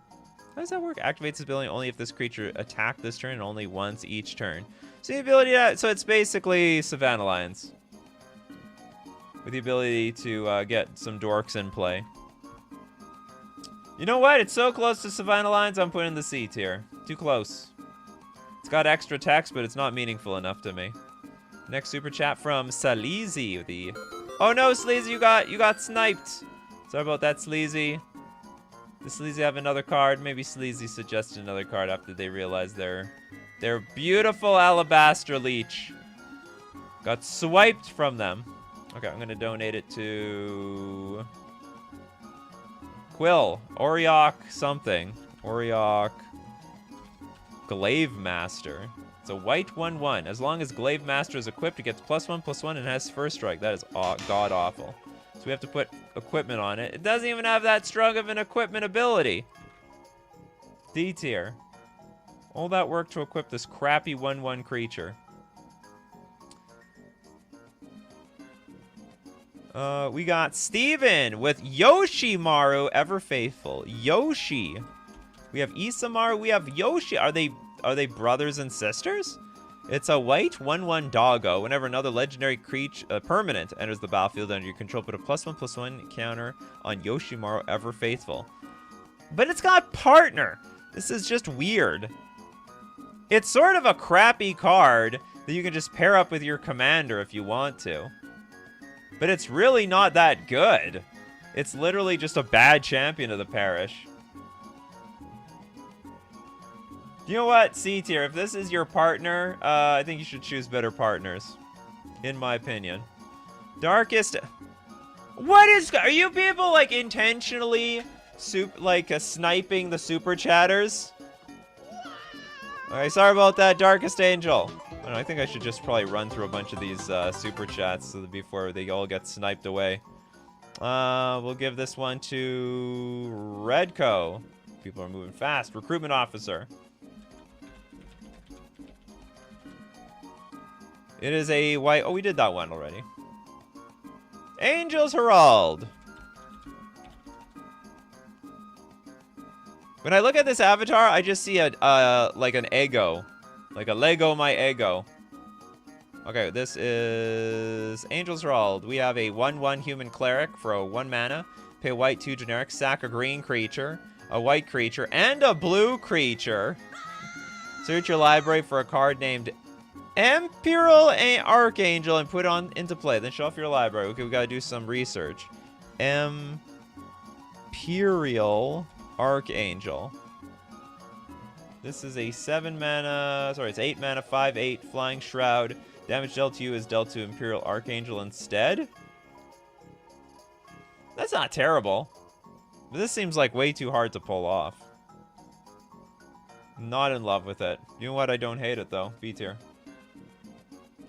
How does that work? Activates this ability only if this creature attacked this turn and only once each turn. So the ability to, so it's basically Savannah Lions. With the ability to get some dorks in play. You know what? It's so close to Savannah Lions, I'm putting the C tier. Too close. It's got extra text, but it's not meaningful enough to me. Next super chat from Sleazy. Oh no, Sleazy, you got sniped. Sorry about that, Sleazy. Does Sleazy have another card? Maybe Sleazy suggested another card after they realized their beautiful Alabaster Leech got swiped from them. Okay, I'm gonna donate it to Quill, Oriok something. Oriok Glaive Master. It's a white 1/1. As long as Glaive Master is equipped, it gets +1/+1 and has first strike. That is god awful. So we have to put equipment on it. It doesn't even have that strong of an equipment ability. D tier. All that work to equip this crappy 1/1 creature. We got Steven with Yoshimaru, Ever Faithful. Yoshi. We have Isamaru, we have Yoshi. Are they brothers and sisters? It's a white 1/1 doggo. Whenever another legendary creature, permanent, enters the battlefield under your control, put a +1/+1 counter on Yoshimaru, Ever Faithful. But it's got partner. This is just weird. It's sort of a crappy card that you can just pair up with your commander if you want to. But it's really not that good. It's literally just a bad champion of the parish. You know what, C tier, if this is your partner, I think you should choose better partners. In my opinion. Darkest... What is... Are you people, like, intentionally, sniping the super chatters? Alright, sorry about that, Darkest Angel. I don't know, I think I should just probably run through a bunch of these super chats before they all get sniped away. We'll give this one to Redco. People are moving fast. Recruitment Officer. It is a white... Oh, we did that one already. Angel's Herald. When I look at this avatar, I just see like an ego. Like a Lego my ego. Okay, this is Angel's Herald. We have a 1/1 human cleric for a 1 mana. Pay white 2 generic, sack a green creature, a white creature, and a blue creature. Search your library for a card named Imperial Archangel and put it into play. Then show off your library. Okay, we gotta do some research. Imperial Archangel. This is a 7 mana, sorry, it's 8 mana, 5/8, Flying Shroud. Damage dealt to you is dealt to Imperial Archangel instead. That's not terrible. But this seems like way too hard to pull off. Not in love with it. You know what? I don't hate it, though. B tier.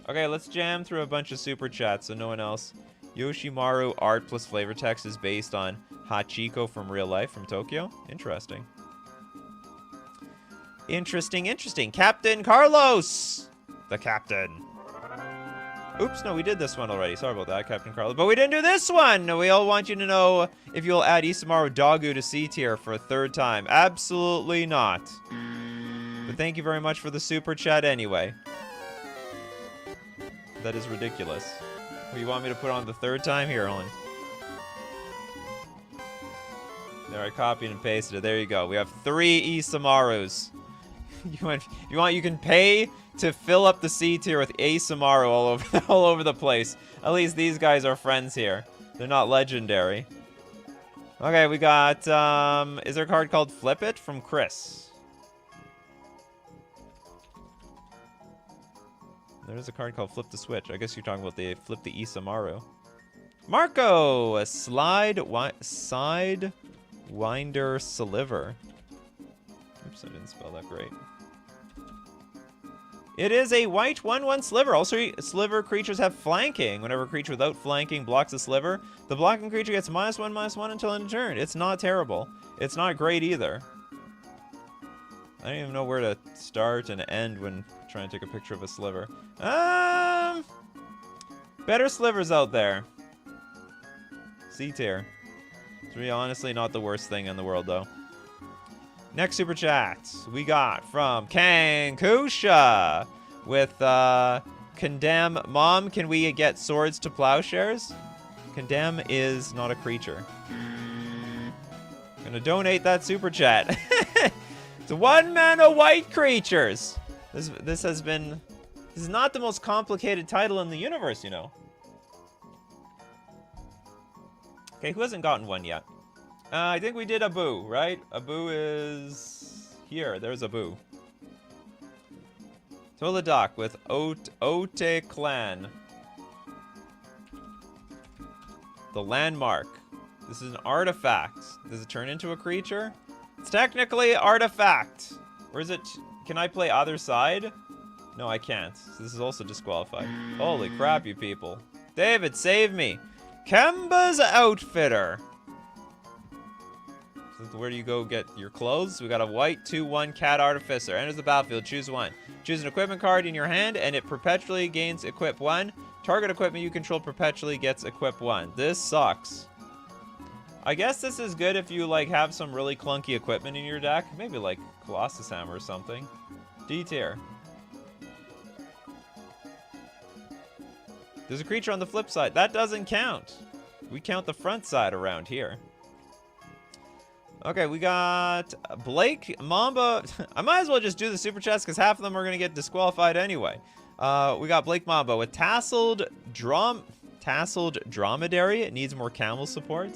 Okay, let's jam through a bunch of super chats so no one else. Yoshimaru art plus flavor text is based on Hachiko from real life from Tokyo. Interesting. Interesting. Captain Carlos! The captain. Oops, no, we did this one already. Sorry about that, Captain Carlos. But we didn't do this one! We all want you to know if you'll add Isamaru Dogu to C tier for a 3rd time. Absolutely not. But thank you very much for the super chat anyway. That is ridiculous. What, you want me to put on the 3rd time? Here, Owen. There, I copied and pasted it. There you go. We have 3 Isamarus. You can pay to fill up the C tier with Isamaru all over the place. At least these guys are friends here. They're not legendary. Okay, we got, is there a card called Flip It from Chris? There's a card called Flip the Switch. I guess you're talking about the Flip the Isamaru. Marco, a side winder sliver. Oops, I didn't spell that great. It is a white 1/1 sliver. Also, sliver creatures have flanking. Whenever a creature without flanking blocks a sliver, the blocking creature gets -1/-1 until end of turn. It's not terrible. It's not great either. I don't even know where to start and end when trying to take a picture of a sliver. Better slivers out there. C tier. It's really honestly not the worst thing in the world, though. Next super chat we got from Kankusha with Condemn Mom. Can we get swords to plowshares? Condemn is not a creature. Gonna donate that super chat. It's 1-mana white creatures. This is not the most complicated title in the universe, you know. Okay, who hasn't gotten one yet? I think we did Abu, right? Abu is here. There's Abu. Toladoc with Ote Clan. The landmark. This is an artifact. Does it turn into a creature? It's technically artifact. Or is it... Can I play other side? No, I can't. So this is also disqualified. Holy crap, you people. David, save me. Kemba's Outfitter. So where do you go get your clothes? We got a white 2/1 Cat Artificer. Enters the battlefield. Choose one. Choose an equipment card in your hand, and it perpetually gains Equip 1. Target equipment you control perpetually gets Equip 1. This sucks. I guess this is good if you like have some really clunky equipment in your deck. Maybe like Colossus Hammer or something. D tier. There's a creature on the flip side. That doesn't count. We count the front side around here. Okay, we got Blake Mamba. I might as well just do the super chats because half of them are going to get disqualified anyway. We got Blake Mamba with Tasseled Dromedary. It needs more camel support.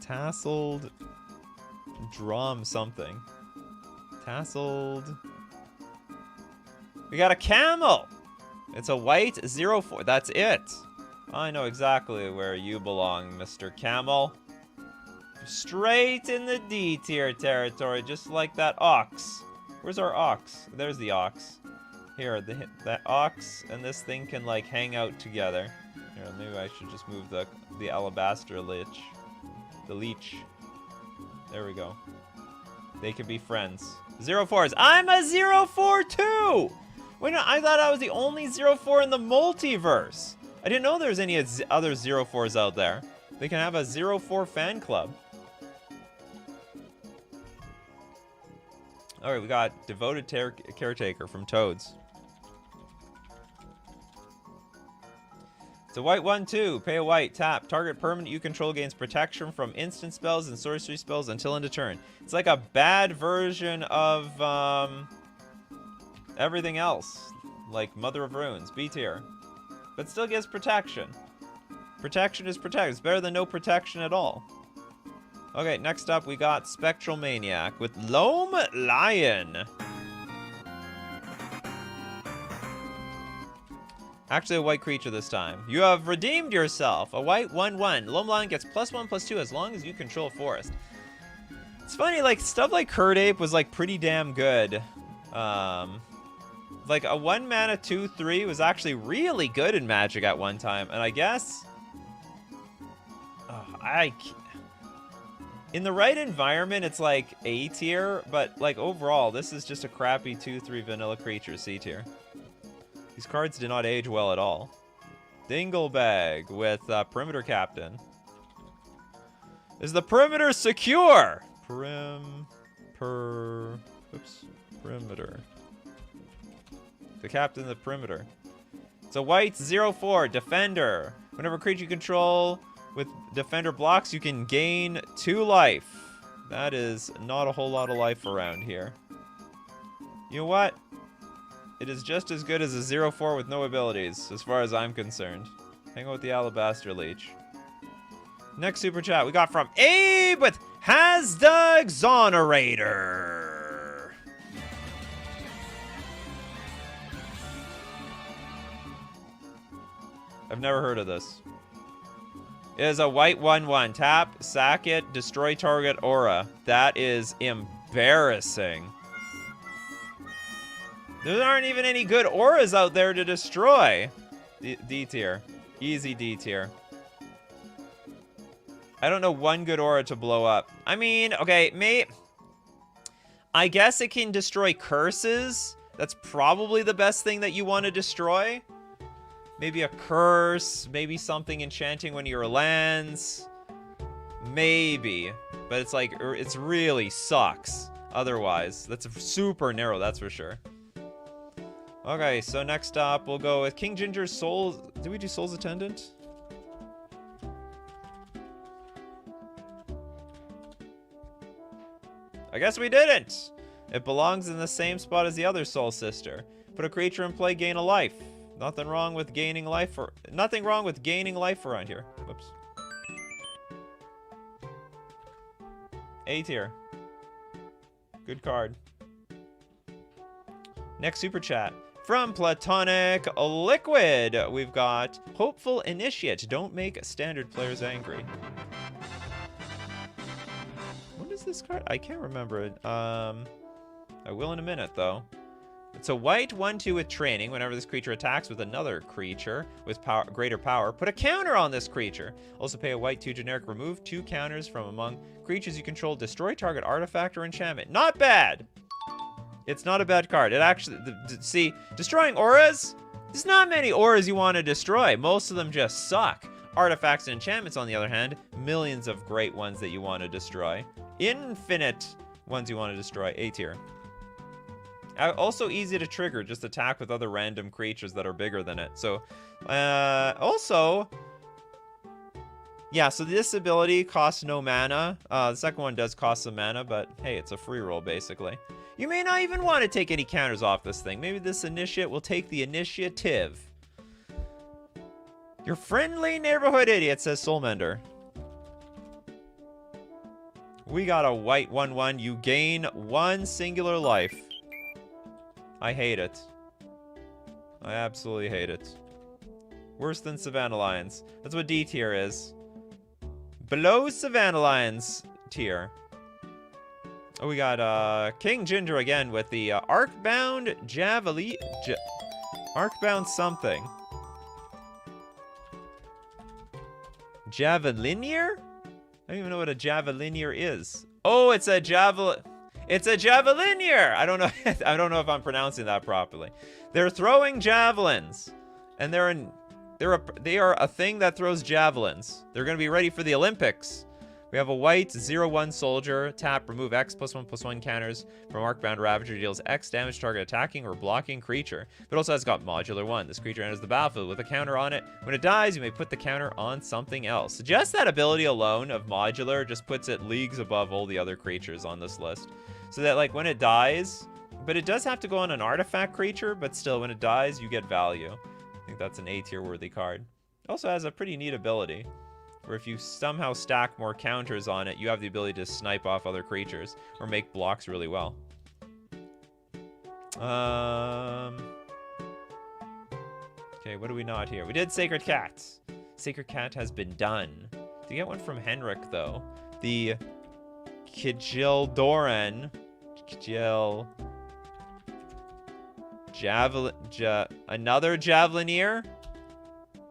Tasseled Drum something. Tasseled. We got a camel. It's a white 0/4. That's it. I know exactly where you belong, Mr. Camel. Straight in the D tier territory, just like that ox. Where's our ox? There's the ox. Here, that ox and this thing can like hang out together. Here, maybe I should just move the alabaster leech. The leech. There we go. They can be friends. 0/4s. I'm a 0/4 too! Wait, no, I thought I was the only 0/4 in the multiverse. I didn't know there was any other 0/4s out there. They can have a 0/4 fan club. Alright, we got Devoted Caretaker from Toads. It's a white 1/2. Pay a white. Tap. Target permanent you control gains protection from instant spells and sorcery spells until end of turn. It's like a bad version of everything else. Like Mother of Runes. B tier. But still gives protection. Protection is protection. It's better than no protection at all. Okay, next up we got Spectral Maniac with Loam Lion. Actually a white creature this time. You have redeemed yourself. A white 1/1. Loam Lion gets +1/+2 as long as you control forest. It's funny, like, stuff like Herd Ape was, like, pretty damn good. Like, a 1-mana 2/3 was actually really good in Magic at one time. And I guess... in the right environment, it's, like, A tier. But, like, overall, this is just a crappy 2/3 vanilla creature, C tier. These cards did not age well at all. Dinglebag with Perimeter Captain. Is the perimeter secure? Perimeter. The captain of the perimeter. It's a white 0/4 defender. Whenever a creature you control with defender blocks, you can gain 2 life. That is not a whole lot of life around here. You know what? It is just as good as a 0/4 with no abilities, as far as I'm concerned. Hang out with the Alabaster Leech. Next super chat we got from Abe with Hasda Exonerator. I've never heard of this. It is a white 1/1. Tap, sack it, destroy target aura. That is embarrassing. There aren't even any good auras out there to destroy. D tier. Easy D tier. I don't know one good aura to blow up. I mean, okay, I guess it can destroy curses. That's probably the best thing that you want to destroy. Maybe a curse, maybe something enchanting one of your lands. Maybe. But it's like, it's really sucks. Otherwise, that's super narrow, that's for sure. Okay, so next up, we'll go with King Ginger's Souls. Did we do Soul's Attendant? I guess we didn't. It belongs in the same spot as the other Soul Sister. Put a creature in play, gain a life. Nothing wrong with gaining life around here. Whoops. A tier. Good card. Next super chat. From Platonic Liquid, we've got Hopeful Initiate. Don't make standard players angry. What is this card? I can't remember it. I will in a minute, though. It's a white 1/2 with training. Whenever this creature attacks with another creature with greater power, put a counter on this creature. Also pay a white 2 generic. Remove 2 counters from among creatures you control. Destroy target artifact or enchantment. Not bad! It's not a bad card. It actually... See, destroying auras? There's not many auras you want to destroy. Most of them just suck. Artifacts and enchantments, on the other hand, millions of great ones that you want to destroy. Infinite ones you want to destroy. A tier. Also easy to trigger, just attack with other random creatures that are bigger than it. So, also, yeah, so this ability costs no mana. The second one does cost some mana, but hey, it's a free roll, basically. You may not even want to take any counters off this thing. Maybe this initiate will take the initiative. Your friendly neighborhood idiot, says Soulmender. We got a white 1/1. You gain 1 singular life. I hate it. I absolutely hate it. Worse than Savannah Lions. That's what D tier is. Below Savannah Lions tier. Oh, we got King Ginger again with the Arcbound Javelin. Arcbound something. Javelinier? I don't even know what a Javelinier is. Oh, it's a javelin. It's a Javelinier! I don't know. I don't know if I'm pronouncing that properly. They're throwing javelins, and they are a thing that throws javelins. They're going to be ready for the Olympics. We have a white 0/1 soldier. Tap, remove X +1/+1 counters from Arcbound Ravager. Deals X damage target attacking or blocking creature. But also has got modular 1. This creature enters the battlefield with a counter on it. When it dies, you may put the counter on something else. Just that ability alone of modular just puts it leagues above all the other creatures on this list. So that, like, when it dies, but it does have to go on an artifact creature, but still, when it dies, you get value. I think that's an A tier worthy card. It also has a pretty neat ability, where if you somehow stack more counters on it, you have the ability to snipe off other creatures, or make blocks really well. Okay, what do we not here? We did Sacred Cat. Sacred Cat has been done. To get one from Henrik, though, the Kjildoran. Another Javelinier?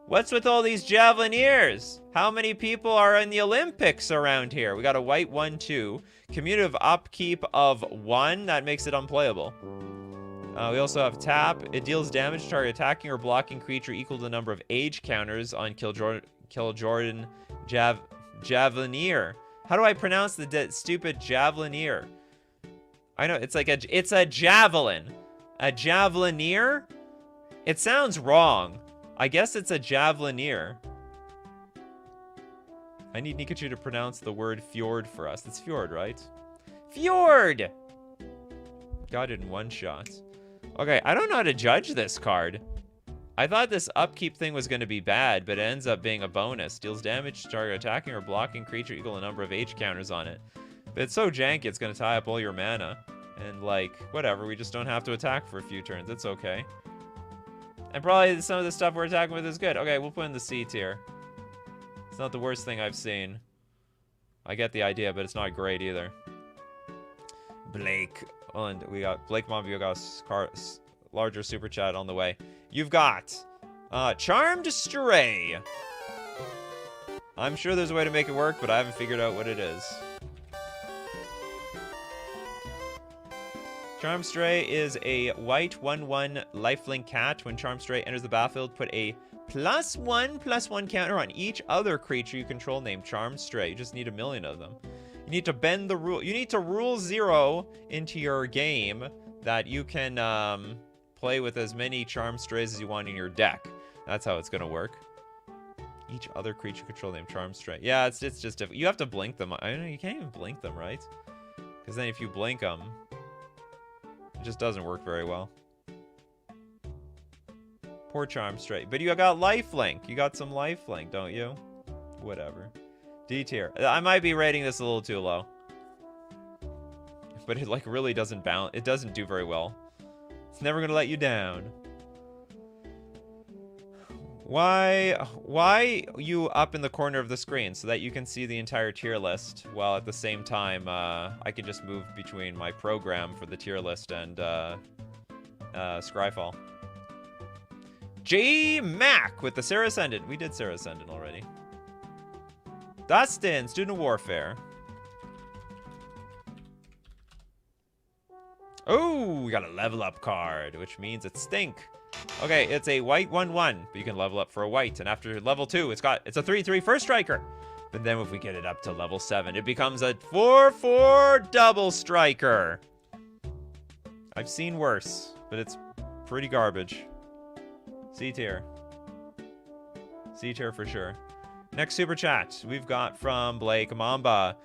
What's with all these Javeliniers? How many people are in the Olympics around here? We got a white 1/2. Commutative upkeep of 1. That makes it unplayable. We also have tap. It deals damage to target attacking or blocking creature equal to the number of age counters on Kjildoran Javelinier. How do I pronounce the stupid Javelinier? I know, it's like it's a javelin. A Javelinier? It sounds wrong. I guess it's a Javelinier. I need Nikachu to pronounce the word fjord for us. It's fjord, right? Fjord! Got it in one shot. Okay, I don't know how to judge this card. I thought this upkeep thing was going to be bad, but it ends up being a bonus. Deals damage to target attacking or blocking creature equal to the number of H counters on it. But it's so janky, it's going to tie up all your mana. And, like, whatever, we just don't have to attack for a few turns. It's okay. And probably some of the stuff we're attacking with is good. Okay, we'll put in the C tier. It's not the worst thing I've seen. I get the idea, but it's not great either. Blake. Oh, and we got Blake Monvio got a larger super chat on the way. You've got Charmed Stray. I'm sure there's a way to make it work, but I haven't figured out what it is. Charmed Stray is a white 1/1 lifelink cat. When Charmed Stray enters the battlefield, put a +1/+1 counter on each other creature you control named Charmed Stray. You just need 1 million of them. You need to bend the rule. You need to rule 0 into your game that you can play with as many Charmed Strays as you want in your deck. That's how it's gonna work. Each other creature control named Charmed Stray. Yeah, it's just difficult. You have to blink them. I don't know, you can't even blink them, right? Because then if you blink them, it just doesn't work very well. Poor Charmed Stray. But you got lifelink. You got some lifelink, don't you? Whatever. D tier. I might be rating this a little too low. But it like really doesn't bounce. It doesn't do very well. It's never gonna let you down. Why you up in the corner of the screen so that you can see the entire tier list, while at the same time I can just move between my program for the tier list and Scryfall. J Mac with the Sarah Ascendant. We did Sarah Ascendant already. Dustin, Student of Warfare. Oh, we got a level up card, which means it's stink. Okay, it's a white 1/1, but you can level up for a white. And after level 2, it's a 3/3 first striker. But then if we get it up to level 7, it becomes a 4/4 double striker. I've seen worse, but it's pretty garbage. C tier. C tier for sure. Next super chat we've got from Blake Mamba.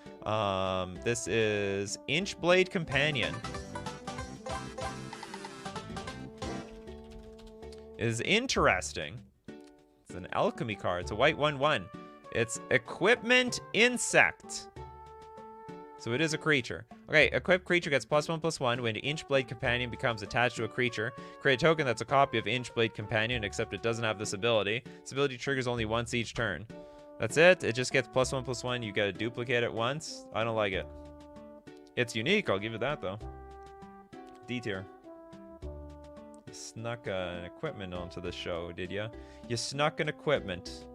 This is Inchblade Companion. Is interesting. It's an alchemy card. It's a white 1/1. It's Equipment Insect. So it is a creature. Okay, equipped creature gets +1/+1 when Inchblade Companion becomes attached to a creature. Create a token that's a copy of Inchblade Companion, except it doesn't have this ability. This ability triggers only once each turn. That's it. It just gets +1/+1. You gotta duplicate it once. I don't like it. It's unique. I'll give it that though. D tier. You snuck an equipment onto the show, did ya? You snuck an equipment.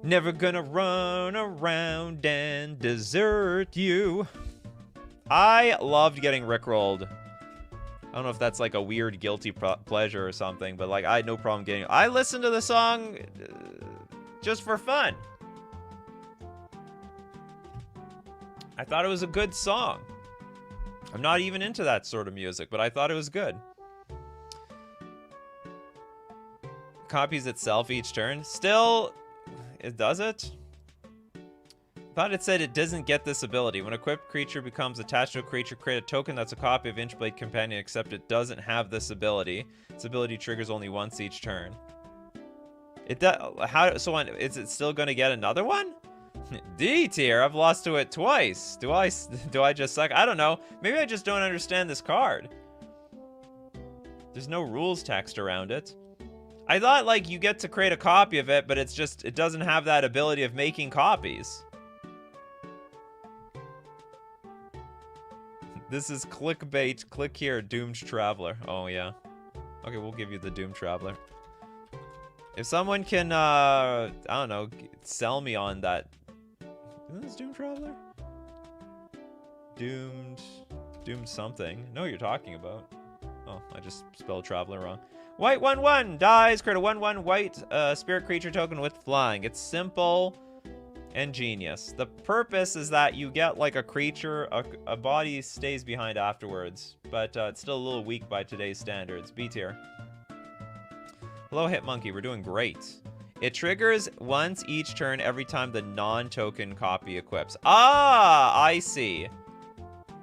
Never gonna run around and desert you. I loved getting rickrolled. I don't know if that's like a weird guilty pleasure or something, but like I had no problem getting. I listened to the song just for fun. I thought it was a good song. I'm not even into that sort of music, but I thought it was good. Copies itself each turn. Still, it does it? Thought it said it doesn't get this ability. When an equipped creature becomes attached to a creature, create a token that's a copy of Inchblade Companion, except it doesn't have this ability. This ability triggers only once each turn. It does. How? So on, is it still going to get another one? D tier. I've lost to it twice. Do I just suck? I don't know. Maybe I just don't understand this card. There's no rules text around it. I thought like you get to create a copy of it, but it's just it doesn't have that ability of making copies. This is clickbait. Click here, Doomed Traveler. Oh yeah. Okay, we'll give you the Doomed Traveler. If someone can, I don't know, sell me on that. Isn't this Doomed Traveler? Doomed something. I know what you're talking about. Oh, I just spelled Traveler wrong. White 1/1 dies. Create a 1/1 white spirit creature token with flying. It's simple and genius. The purpose is that you get like a creature, a body stays behind afterwards, but it's still a little weak by today's standards. B tier. Hello, Hitmonkey. We're doing great. It triggers once each turn every time the non-token copy equips. Ah, I see.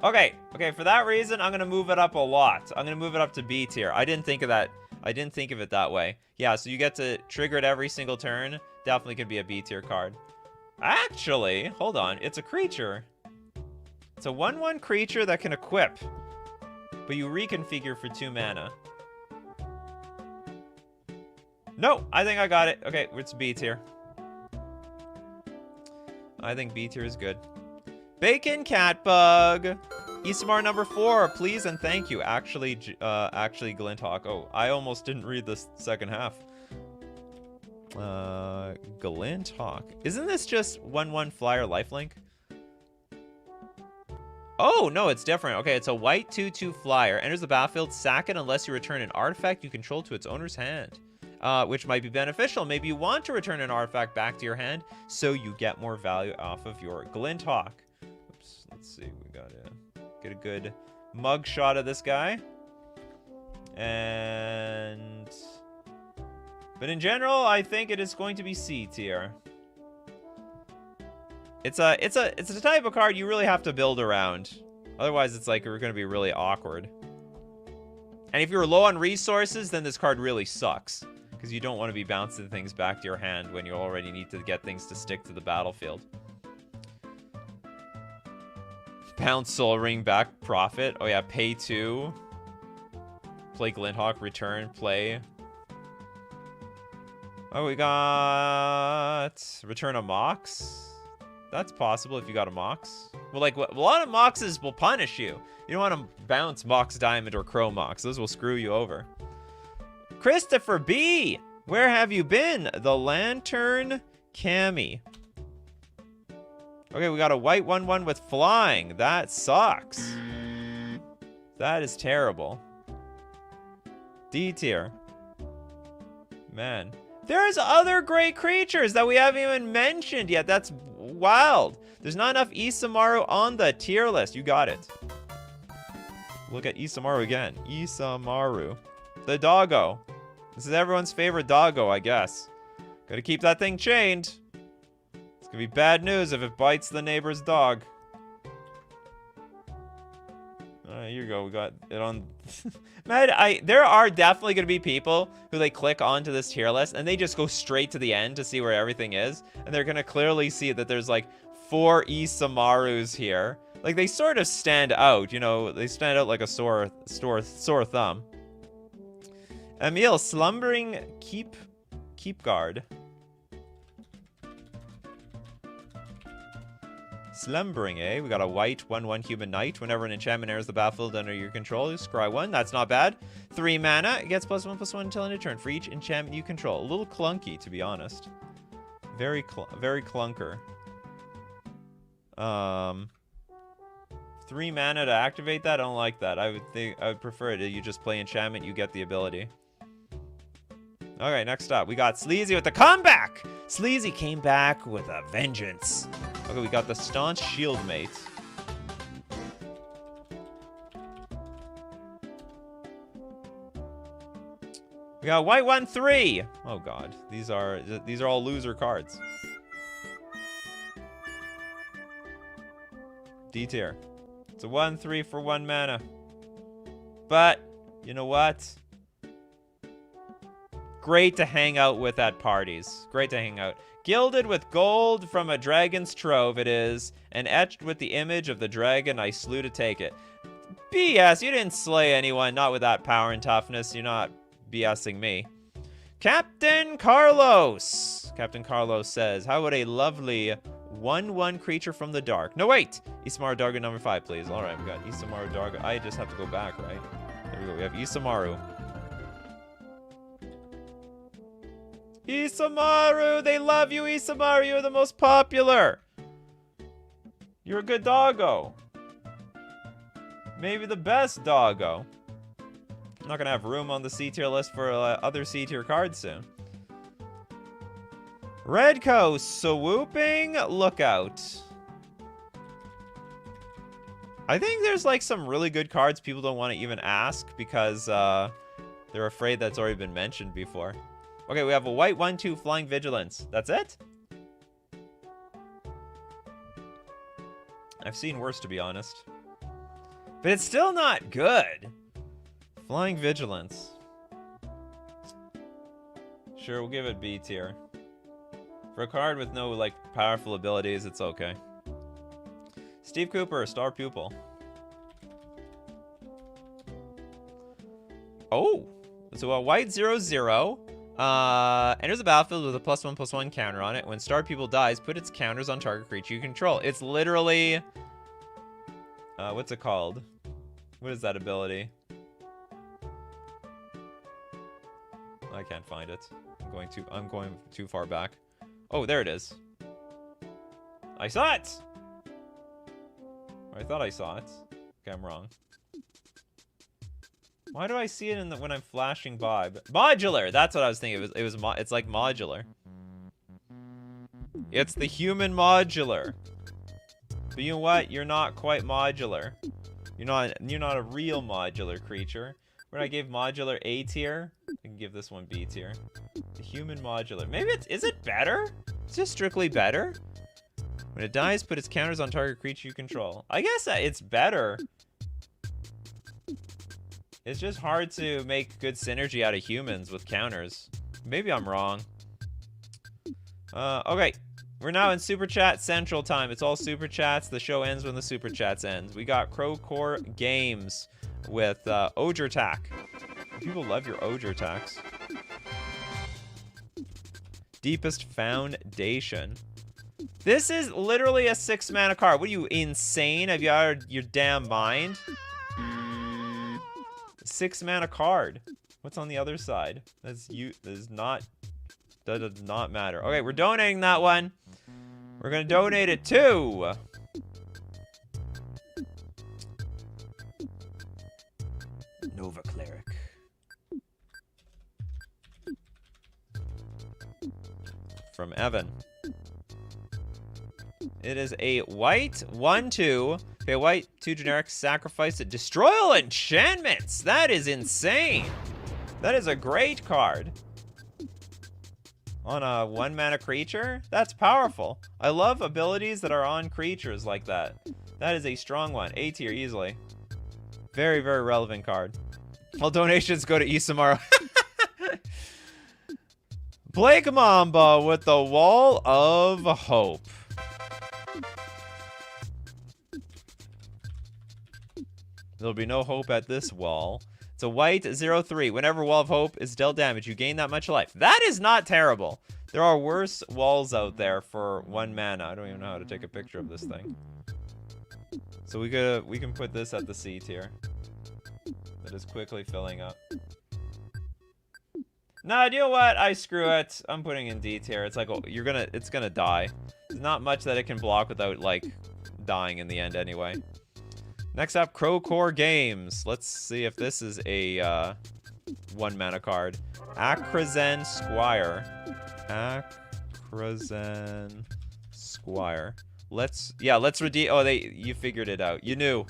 Okay, for that reason, I'm gonna move it up a lot. I'm gonna move it up to B tier. I didn't think of that. I didn't think of it that way. Yeah, so you get to trigger it every single turn. Definitely could be a B tier card. Actually, hold on. It's a creature. It's a 1/1 creature that can equip, but you reconfigure for 2 mana. No, I think I got it. Okay, it's B tier. I think B tier is good. Bacon Catbug. Ismar number 4, please and thank you. Actually, Glinthawk. Oh, I almost didn't read the second half. Glinthawk. Isn't this just 1/1 flyer lifelink? Oh, no, it's different. Okay, it's a white 2/2 flyer. Enters the battlefield, sack it unless you return an artifact you control to its owner's hand. Which might be beneficial. Maybe you want to return an artifact back to your hand so you get more value off of your Glinthawk. Oops, let's see. We got to get a good mug shot of this guy. But in general, I think it is going to be C tier. It's a type of card you really have to build around. Otherwise, it's like we're going to be really awkward. And if you're low on resources, then this card really sucks. Because you don't want to be bouncing things back to your hand when you already need to get things to stick to the battlefield. Bounce Soul Ring back, profit. Oh yeah, pay 2. Play Glinthawk, return, play. Oh, we got... Return a Mox. That's possible if you got a Mox. Well, like, a lot of Moxes will punish you. You don't want to bounce Mox Diamond or Crow Mox. Those will screw you over. Christopher B! Where have you been? The Lantern Cami. Okay, we got a white 1/1 with flying. That sucks. That is terrible. D tier. Man. There's other great creatures that we haven't even mentioned yet. That's wild. There's not enough Isamaru on the tier list. You got it. Look at Isamaru again. Isamaru. The doggo. This is everyone's favorite doggo, I guess. Gotta keep that thing chained. It's gonna be bad news if it bites the neighbor's dog. Here you go. We got it on. Man, there are definitely going to be people who like click onto this tier list and they just go straight to the end to see where everything is. And they're going to clearly see that there's like 4 Isamarus here. Like they sort of stand out, you know, they stand out like a sore thumb. Emil, Slumbering Keep Guard. Slumbering, eh? We got a white 1/1 Human Knight. Whenever an enchantment enters the battlefield under your control, you scry 1. That's not bad. 3 mana. It gets +1/+1 until end of turn for each enchantment you control. A little clunky, to be honest. Very clunker. 3 mana to activate that? I don't like that. I would prefer it. You just play enchantment, you get the ability. Alright, next up, we got Sleazy with the comeback! Sleazy came back with a vengeance. Okay, we got the Staunch Shieldmate. We got White 1/3. Oh god, these are all loser cards. D tier. It's a 1/3 for 1 mana. But you know what? Great to hang out with at parties. Great to hang out. Gilded with gold from a dragon's trove it is, and etched with the image of the dragon I slew to take it. BS, you didn't slay anyone, not with that power and toughness. You're not BSing me. Captain Carlos. Captain Carlos says, how would a lovely 1/1 creature from the dark. No, wait. Isamaru Dargo number 5, please. All right, we got Isamaru Dargo. I just have to go back, right? There we go. We have Isamaru. Isamaru! They love you, Isamaru! You're the most popular! You're a good doggo. Maybe the best doggo. I'm not gonna have room on the C tier list for other C tier cards soon. Redco, Swooping Lookout. I think there's like some really good cards people don't want to even ask because they're afraid that's already been mentioned before. Okay, we have a white 1/2 Flying Vigilance. That's it? I've seen worse, to be honest. But it's still not good. Flying Vigilance. Sure, we'll give it B tier. For a card with no, like, powerful abilities, it's okay. Steve Cooper, Star Pupil. Oh! So a white 0/0. Enters the battlefield with a +1/+1 counter on it. When Star People dies, put its counters on target creature you control. It's literally... what's it called? What is that ability? I can't find it. I'm going too far back. Oh, there it is. I saw it! Or I thought I saw it. Okay, I'm wrong. Why do I see it when I'm flashing by? Modular! That's what I was thinking. It's like modular. It's the human modular. But you know what? You're not quite modular. You're not a real modular creature. When I gave modular A tier, I can give this one B tier. The human modular. Maybe is it better? It's just strictly better? When it dies, put its counters on target creature you control. I guess it's better. It's just hard to make good synergy out of humans with counters. Maybe I'm wrong. Okay. We're now in Super Chat Central time. It's all Super Chats. The show ends when the Super Chats ends. We got Crowcore Games with Ogre Attack. People love your Ogre Attacks. Deepest Foundation. This is literally a 6-mana card. What are you, insane? Have you out of your damn mind? 6-mana card. What's on the other side? That does not matter. Okay, we're donating that one. We're gonna donate it to Nova Cleric. From Evan. It is a white 1/2. Okay, white 2 generic, sacrifice it. Destroy all enchantments! That is insane! That is a great card. On a 1-mana creature? That's powerful. I love abilities that are on creatures like that. That is a strong one. A tier easily. Very, very relevant card. All donations go to Isamaru. Blake Mamba with the Wall of Hope. There'll be no hope at this wall. It's a white 0/3. Whenever Wall of Hope is dealt damage, you gain that much life. That is not terrible. There are worse walls out there for 1 mana. I don't even know how to take a picture of this thing. So we can put this at the C tier. That is quickly filling up. Nah, you know what? I screw it. I'm putting in D tier. It's like, oh, it's gonna die. There's not much that it can block without, like, dying in the end anyway. Next up, Crowcore Games. Let's see if this is a 1-mana card. Akrazen Squire. Akrazen Squire. Let's redeem. Oh, you figured it out. You knew.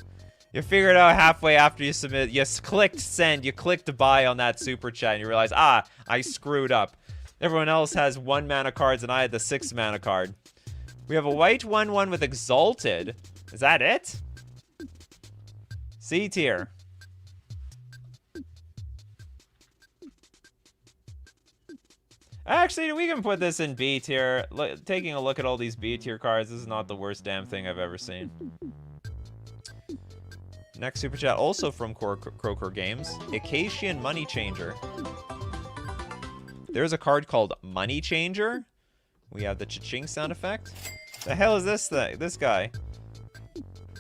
You figured it out halfway after you submit. You clicked send. You clicked buy on that super chat, and you realize, I screwed up. Everyone else has 1-mana cards, and I had the 6-mana card. We have a white 1/1 with Exalted. Is that it? C tier. Actually, we can put this in B tier. Taking a look at all these B tier cards, this is not the worst damn thing I've ever seen. Next super chat, also from Crowcore Games, Acacian Money Changer. There's a card called Money Changer. We have the cha-ching sound effect. The hell is this thing? This guy.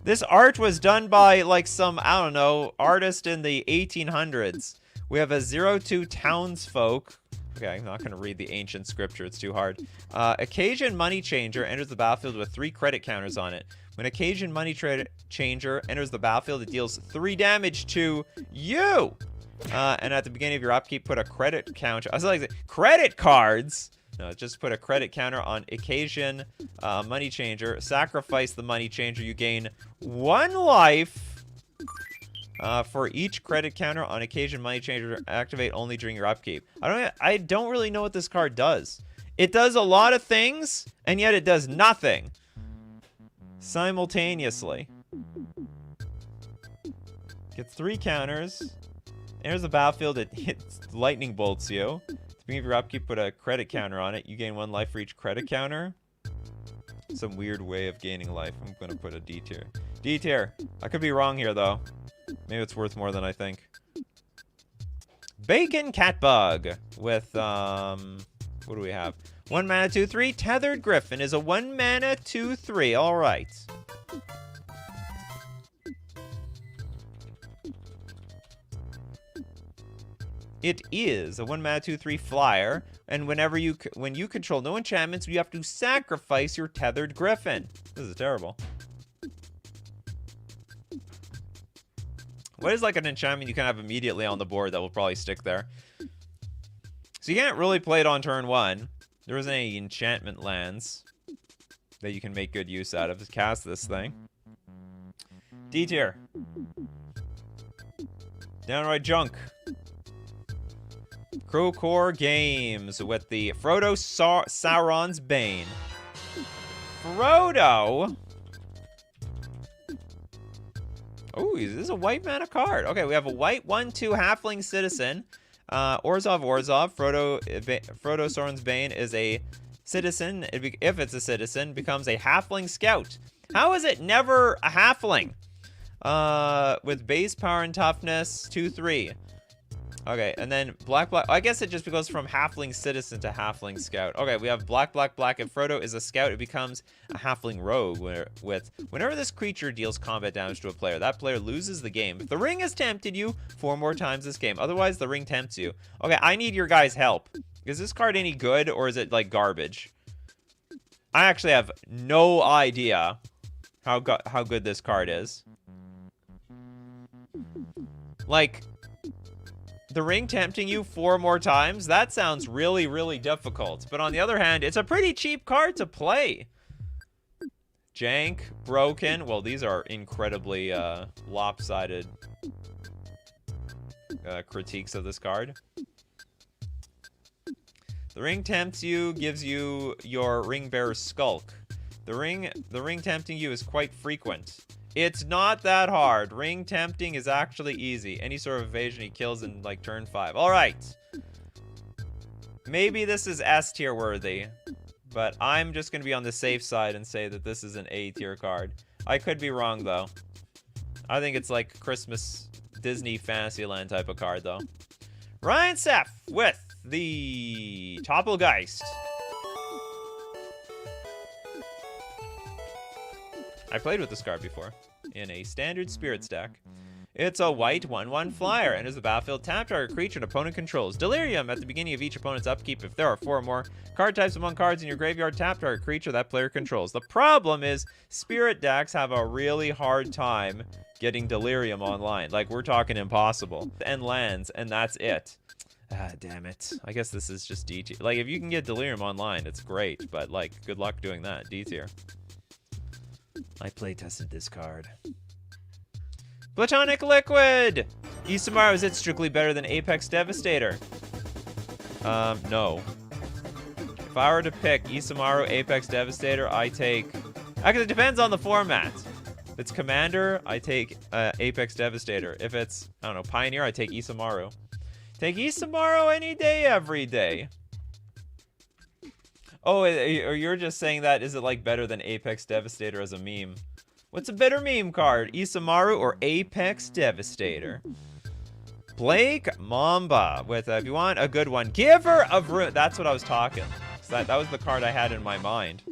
This art was done by, like, some, I don't know, artist in the 1800s. We have a 0/2 townsfolk. Okay, I'm not going to read the ancient scripture. It's too hard. Occasion Money Changer enters the battlefield with 3 credit counters on it. When Occasion Money Changer enters the battlefield, it deals 3 damage to you. And at the beginning of your upkeep, put a credit counter. I was like, credit cards? No, just put a credit counter on Occasion Money Changer. Sacrifice the Money Changer. You gain 1 life for each credit counter on Occasion Money Changer. Activate only during your upkeep. I don't really know what this card does. It does a lot of things, and yet it does nothing simultaneously. Gets 3 counters. Enters the battlefield. It hits lightning bolts you. If your upkeep, put a credit counter on it. You gain 1 life for each credit counter. Some weird way of gaining life. I'm gonna put a D tier. D tier. I could be wrong here though. Maybe it's worth more than I think. Bacon Catbug with, what do we have? 1 mana, 2/3. Tethered Griffin is a 1 mana, 2/3. All right. It is a 1 mana, 2/3 flyer, and when you control no enchantments, you have to sacrifice your Tethered Griffin. This is terrible. What is like an enchantment you can have immediately on the board that will probably stick there? So you can't really play it on turn 1. There isn't any enchantment lands that you can make good use out of to cast this thing. D tier. Downright junk. Crowcore Games with the Frodo Sauron's Bane. Frodo? Oh, this is a white mana card. Okay, we have a white 1/2 halfling citizen. Orzhov. Frodo Sauron's Bane is a citizen. If it's a citizen, becomes a halfling scout. How is it never a halfling? With base power and toughness, 2/3. Okay, and then black. I guess it just goes from halfling citizen to halfling scout. Okay, we have black. If Frodo is a scout, it becomes a halfling rogue. Whenever this creature deals combat damage to a player, that player loses the game. If the ring has tempted you 4 more times this game, otherwise the ring tempts you. Okay, I need your guys' help. Is this card any good, or is it like garbage? I actually have no idea how good this card is. Like, the ring tempting you 4 more times? That sounds really, really difficult. But on the other hand, it's a pretty cheap card to play. Jank, broken. Well, these are incredibly lopsided critiques of this card. The ring tempts you, gives you your ring bearer's skulk. The ring tempting you is quite frequent. It's not that hard. Ring tempting is actually easy. Any sort of evasion he kills in like turn 5. All right. Maybe this is S tier worthy, but I'm just going to be on the safe side and say that this is an A tier card. I could be wrong though. I think it's like Christmas Disney Fantasyland type of card though. Ryan Seff with the Topplegeist. I played with this card before in a standard spirit stack. It's a white 1/1 flyer, and as the battlefield, tap target creature an opponent controls. Delirium at the beginning of each opponent's upkeep. If there are 4 or more card types among cards in your graveyard, tap target creature that player controls. The problem is spirit decks have a really hard time getting Delirium online. Like, we're talking impossible. And lands, and that's it. Ah, damn it. I guess this is just D tier. Like, if you can get Delirium online, it's great, but like, good luck doing that. D tier. I play-tested this card. Platonic Liquid! Isamaru, is it strictly better than Apex Devastator? No. If I were to pick Isamaru, Apex Devastator, I take... Actually, it depends on the format. If it's Commander, I take Apex Devastator. If it's, I don't know, Pioneer, I take Isamaru. Take Isamaru any day, every day. Oh, or you're just saying that, is it like better than Apex Devastator as a meme? What's a better meme card? Isamaru or Apex Devastator? Blake Mamba with, if you want a good one, Giver of Runes. That's what I was talking. So that was the card I had in my mind.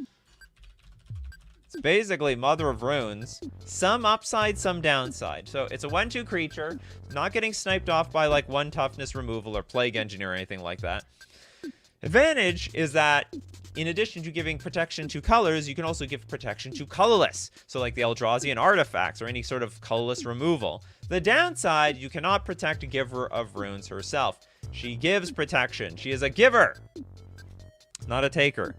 It's basically Mother of Runes. Some upside, some downside. So it's a 1/2 creature, not getting sniped off by like 1 toughness removal or Plague Engineer or anything like that. Advantage is that in addition to giving protection to colors, you can also give protection to colorless. So like the Eldrazi and artifacts or any sort of colorless removal. The downside, you cannot protect a Giver of Runes herself. She gives protection. She is a giver, not a taker.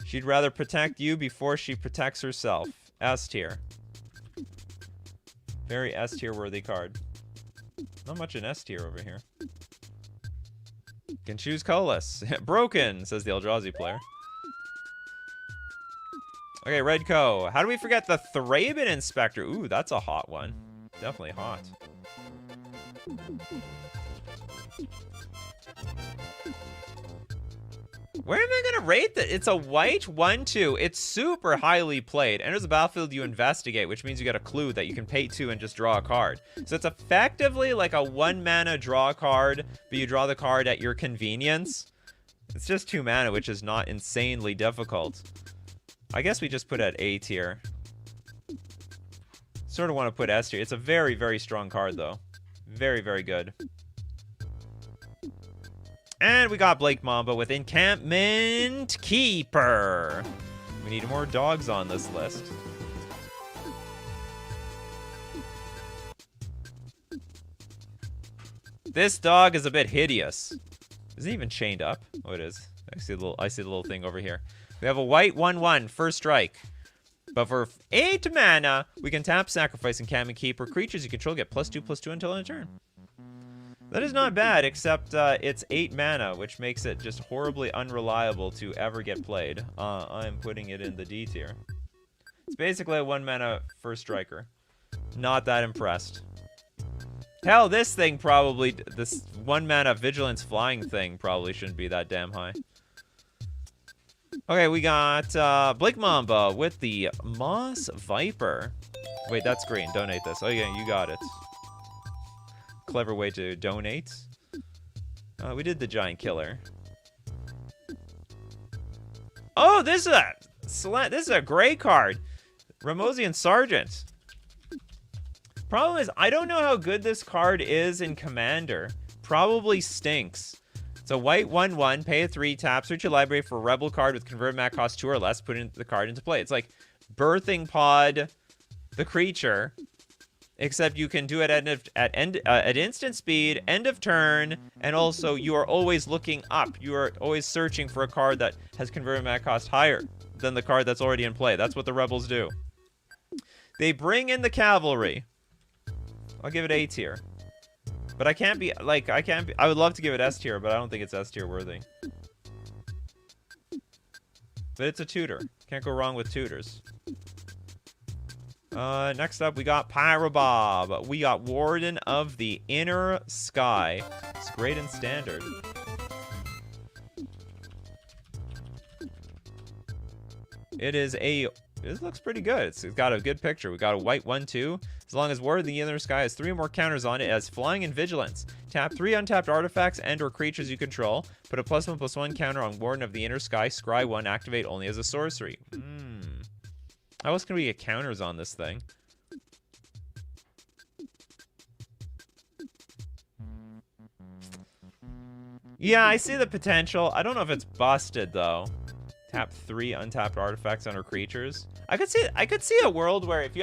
She'd rather protect you before she protects herself. S tier. Very S tier worthy card. Not much in S tier over here. Can choose colorless. Broken, says the Eldrazi player. Okay, Redco. How do we forget the Thraben Inspector? Ooh, that's a hot one. Definitely hot. Where am I going to rate that? It's a white 1/2. It's super highly played. Enters the battlefield, you investigate, which means you get a clue that you can pay 2 and just draw a card. So it's effectively like a 1 mana draw card, but you draw the card at your convenience. It's just 2 mana, which is not insanely difficult. I guess we just put it at A tier. Sort of want to put S tier. It's a very, very strong card, though. Very, very good. And we got Blake Mamba with Encampment Keeper. We need more dogs on this list. This dog is a bit hideous. Is it even chained up? Oh, it is. I see the little thing over here. We have a white 1/1, first strike. But for 8 mana, we can tap, sacrifice, Encampment Keeper. Creatures you control get +2/+2 until end of turn. That is not bad, except it's 8 mana, which makes it just horribly unreliable to ever get played. I'm putting it in the D tier. It's basically a 1 mana first striker. Not that impressed. Hell, this thing probably, this 1 mana vigilance flying thing probably shouldn't be that damn high. Okay, we got Blake Mamba with the Moss Viper. Wait, that's green. Donate this. Oh yeah, you got it. Clever way to donate. We did the Giant Killer. Oh, this is a great card. Ramosian Sergeant. Problem is, I don't know how good this card is in Commander. Probably stinks. It's a white 1/1, pay a 3, tap, search your library for a rebel card with convert mana cost 2 or less, put the card into play. It's like Birthing Pod, the creature, except you can do it at instant speed, end of turn, and also you are always looking up. You are always searching for a card that has converted mana cost higher than the card that's already in play. That's what the rebels do. They bring in the cavalry. I'll give it A tier. But I can't be, like, I would love to give it S tier, but I don't think it's S tier worthy. But it's a tutor. Can't go wrong with tutors. Next up, we got Pyrobob. We got Warden of the Inner Sky. It's great in Standard. It looks pretty good. It's got a good picture. We got a white 1/2. As long as Warden of the Inner Sky has 3 more counters on it, it has Flying and Vigilance. Tap 3 untapped artifacts and/or creatures you control. Put a +1/+1 counter on Warden of the Inner Sky. Scry 1. Activate only as a sorcery. How else can we get counters on this thing? Yeah, I see the potential. I don't know if it's busted though. Tap 3 untapped artifacts on our creatures. I could see a world where if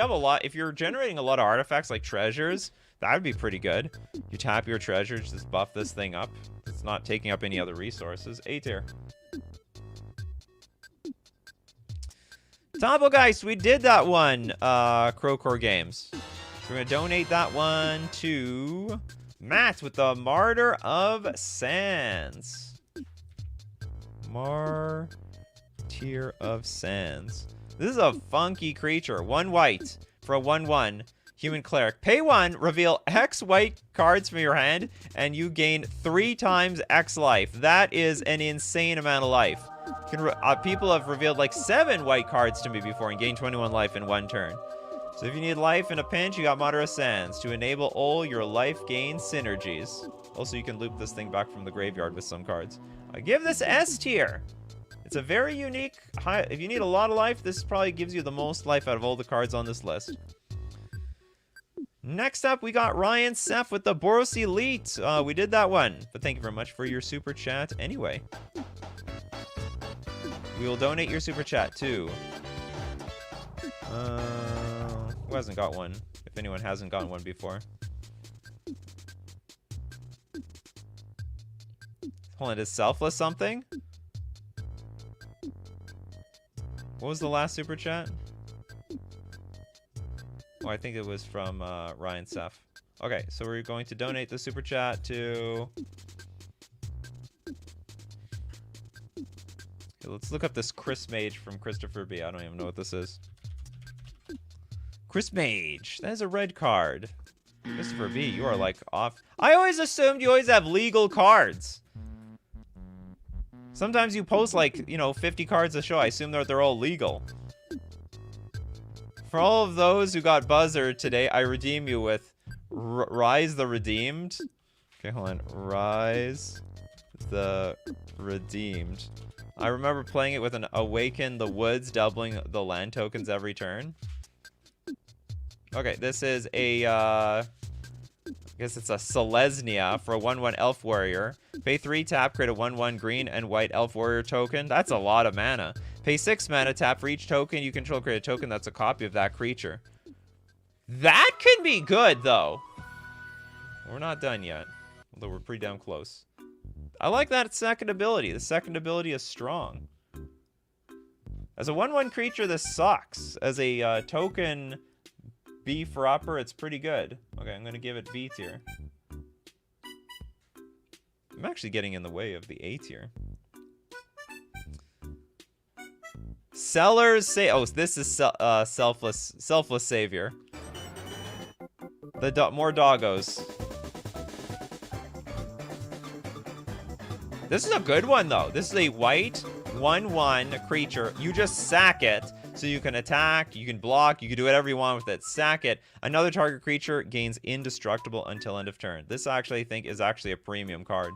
you're generating a lot of artifacts like treasures, that would be pretty good. You tap your treasures, just buff this thing up. It's not taking up any other resources. A tier. Tomblegeist, we did that one, Crowcore Games. So we're gonna donate that one to Matt with the Martyr of Sands. Martyr of Sands. This is a funky creature. 1 white for a 1/1 human cleric. Pay 1, reveal X white cards from your hand, and you gain 3 times X life. That is an insane amount of life. People have revealed like 7 white cards to me before and gained 21 life in 1 turn. So if you need life in a pinch, you got Martyr of Sands to enable all your life gain synergies. Also, you can loop this thing back from the graveyard with some cards. I give this S tier. It's a very unique high. If you need a lot of life, this probably gives you the most life out of all the cards on this list. Next up, we got Ryan Seth with the Boros Elite. We did that one, but thank you very much for your super chat anyway. We will donate your super chat too. Who hasn't got one? If anyone hasn't gotten one before. Hold on, is Selfless something? What was the last super chat? Oh, I think it was from Ryan Seth. Okay, so we're going to donate the super chat to... Okay, let's look up this Chris Mage from Christopher B. I don't even know what this is. Chris Mage. That is a red card. Christopher B, you are like off. I always assumed you always have legal cards. Sometimes you post like, you know, 50 cards a show. I assume they're all legal. For all of those who got Buzzard today, I redeem you with Rise the Redeemed. Okay, hold on. Rise the Redeemed. I remember playing it with an Awaken the Woods, doubling the land tokens every turn. Okay, this is a, I guess it's a Selesnya for a 1/1 Elf Warrior. Pay 3, tap, create a 1/1 green and white Elf Warrior token. That's a lot of mana. Pay 6 mana, tap for each token you control, create a token that's a copy of that creature. That could be good, though. We're not done yet, although we're pretty damn close. I like that second ability. The second ability is strong. As a 1/1 creature, this sucks. As a token B for upper, it's pretty good. Okay, I'm going to give it B tier. I'm actually getting in the way of the A tier. Sellers say, oh, this is selfless savior. The more doggos. This is a good one though. This is a white 1/1 creature. You just sack it, so you can attack, you can block, you can do whatever you want with it. Sack it. Another target creature gains indestructible until end of turn. This actually, I think, is actually a premium card.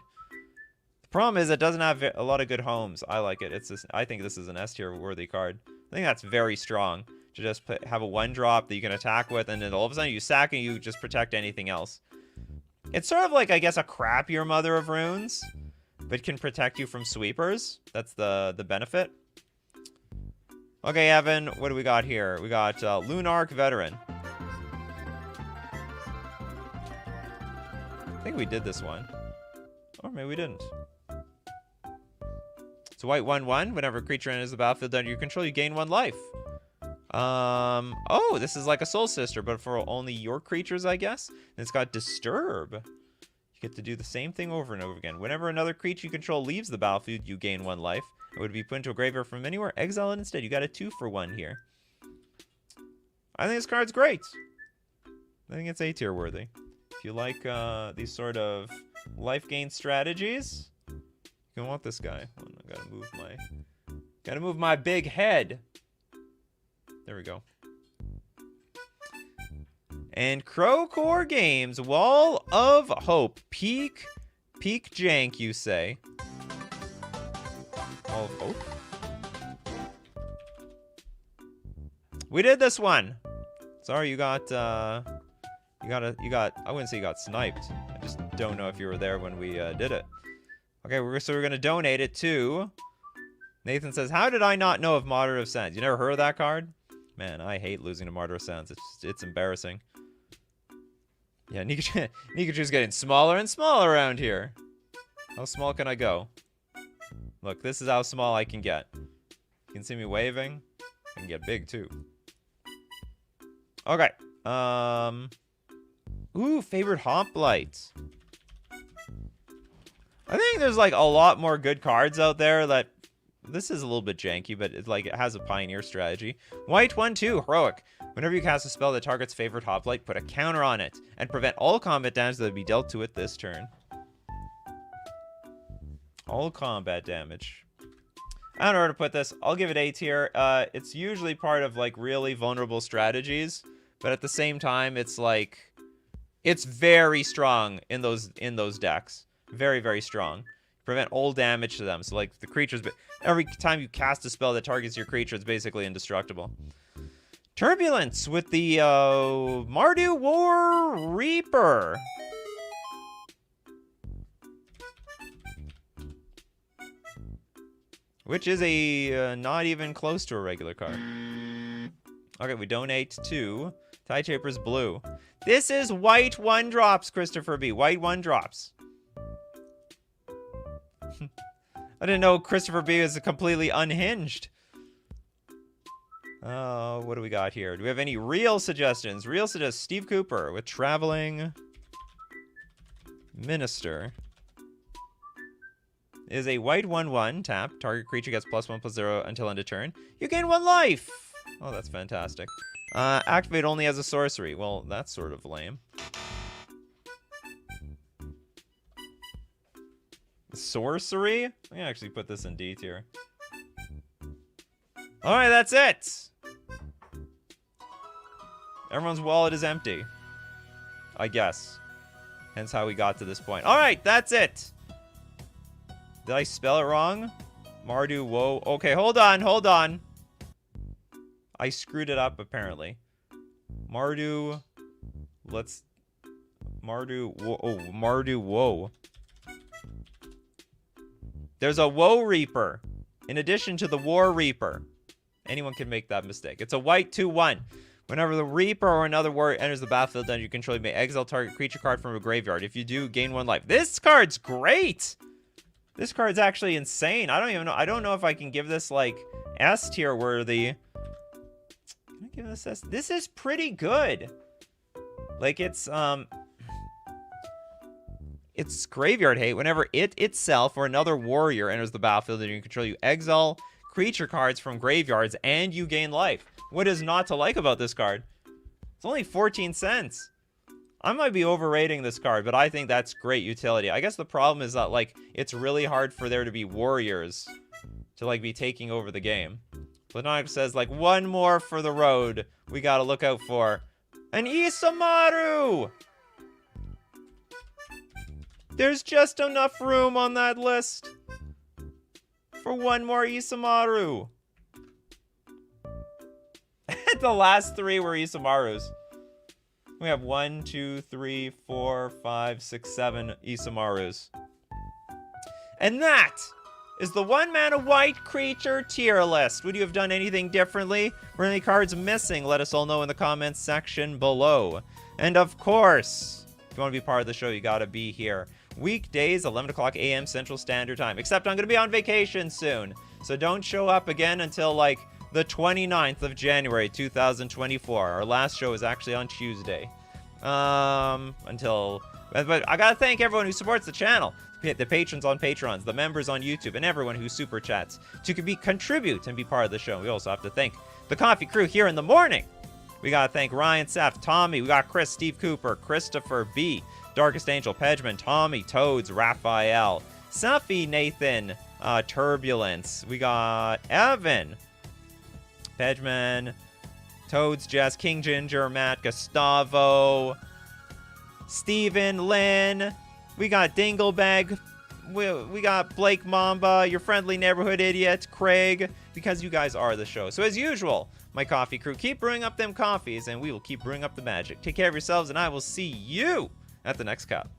Problem is, it doesn't have a lot of good homes. I like it. It's just, I think this is an S tier worthy card. I think that's very strong to just have a 1-drop that you can attack with, and then all of a sudden you sack and you just protect anything else. It's sort of like, I guess, a crappier Mother of Runes, but can protect you from sweepers. That's the benefit. Okay, Evan, what do we got here? We got Lunarch Veteran. I think we did this one. Or maybe we didn't. It's a white 1/1. Whenever a creature enters the battlefield under your control, you gain 1 life. Oh, this is like a Soul Sister, but for only your creatures, I guess. And it's got Disturb. You get to do the same thing over and over again. Whenever another creature you control leaves the battlefield, you gain 1 life. It would be put into a graveyard from anywhere. Exile it instead. You got a 2-for-1 here. I think this card's great. I think it's A tier worthy. If you like these sort of life gain strategies, you can want this guy. Hold on, I gotta move my big head. There we go. And Crowcore Games, Wall of Hope. Peak jank, you say. Wall of Hope? We did this one. Sorry, you got, I wouldn't say you got sniped. I just don't know if you were there when we did it. Okay, so we're gonna donate it to... Nathan says, how did I not know of Martyr of Sands? You never heard of that card? Man, I hate losing to Martyr of Sands. It's embarrassing. Yeah, Nikachu's getting smaller and smaller around here. How small can I go? Look, this is how small I can get. You can see me waving. I can get big, too. Okay. Ooh, favorite Hoplite. I think there's, like, a lot more good cards out there that... This is a little bit janky, but it's like it has a pioneer strategy. White 1/2, Heroic. Whenever you cast a spell that targets favorite Hoplite, put a counter on it and prevent all combat damage that would be dealt to it this turn. All combat damage. I don't know where to put this. I'll give it A tier. It's usually part of like really vulnerable strategies, but at the same time, it's like it's very strong in those decks. Very, very strong. Prevent all damage to them. So like the creatures, every time you cast a spell that targets your creature, it's basically indestructible. Turbulence with the Mardu War Reaper. Which is a not even close to a regular card. Okay, we donate to Tide Shapers Blue. This is white 1-drops, Christopher B. White 1-drops. I didn't know Christopher B is completely unhinged. What do we got here? Do we have any real suggestions? Real suggestions. Steve Cooper with Traveling Minister. Is a white 1/1 tap. Target creature gets +1/+0 until end of turn. You gain 1 life. Oh, that's fantastic. Activate only as a sorcery. Well, that's sort of lame. Sorcery? I can actually put this in D tier. Alright, that's it! Everyone's wallet is empty. I guess. Hence how we got to this point. Alright, that's it! Did I spell it wrong? Mardu, whoa. Okay, hold on. I screwed it up, apparently. Mardu... Mardu, whoa. Oh, Mardu, whoa. There's a Woe Reaper, in addition to the War Reaper. Anyone can make that mistake. It's a white 2/1. Whenever the Reaper or another warrior enters the battlefield dungeon you control, you may exile target creature card from a graveyard. If you do, gain 1 life. This card's great! This card's actually insane. I don't know if I can give this, like, S tier worthy. Can I give this S? This is pretty good. Like, it's graveyard hate. Whenever it itself or another warrior enters the battlefield that you control, you exile creature cards from graveyards and you gain life. What is not to like about this card? It's only 14 cents. I might be overrating this card, but I think that's great utility. I guess the problem is that, like, it's really hard for there to be warriors to, like, be taking over the game. Platonic says, like, 1 more for the road we gotta look out for. An Isamaru! There's just enough room on that list for 1 more Isamaru. The last 3 were Isamarus. We have 1, 2, 3, 4, 5, 6, 7 Isamarus. And that is the 1-mana white creature tier list. Would you have done anything differently? Were any cards missing? Let us all know in the comments section below. And of course, if you want to be part of the show, you gotta be here. Weekdays, 11 o'clock a.m. Central Standard Time. Except I'm gonna be on vacation soon. So don't show up again until, like, the 29th of January, 2024. Our last show is actually on Tuesday. But I gotta thank everyone who supports the channel. The patrons on Patrons, the members on YouTube, and everyone who super chats to contribute and be part of the show. We also have to thank the coffee crew here in the morning. We gotta thank Ryan, Seth, Tommy, we got Chris, Steve Cooper, Christopher B, Darkest Angel, Pedgman, Tommy, Toads, Raphael, Safi, Nathan, Turbulence. We got Evan, Pedgman, Toads, Jess, King Ginger, Matt, Gustavo, Steven, Lynn. We got Dinglebag. We got Blake Mamba, your friendly neighborhood idiot, Craig, because you guys are the show. So as usual, my coffee crew, keep brewing up them coffees, and we will keep brewing up the magic. Take care of yourselves, and I will see you at the next cup.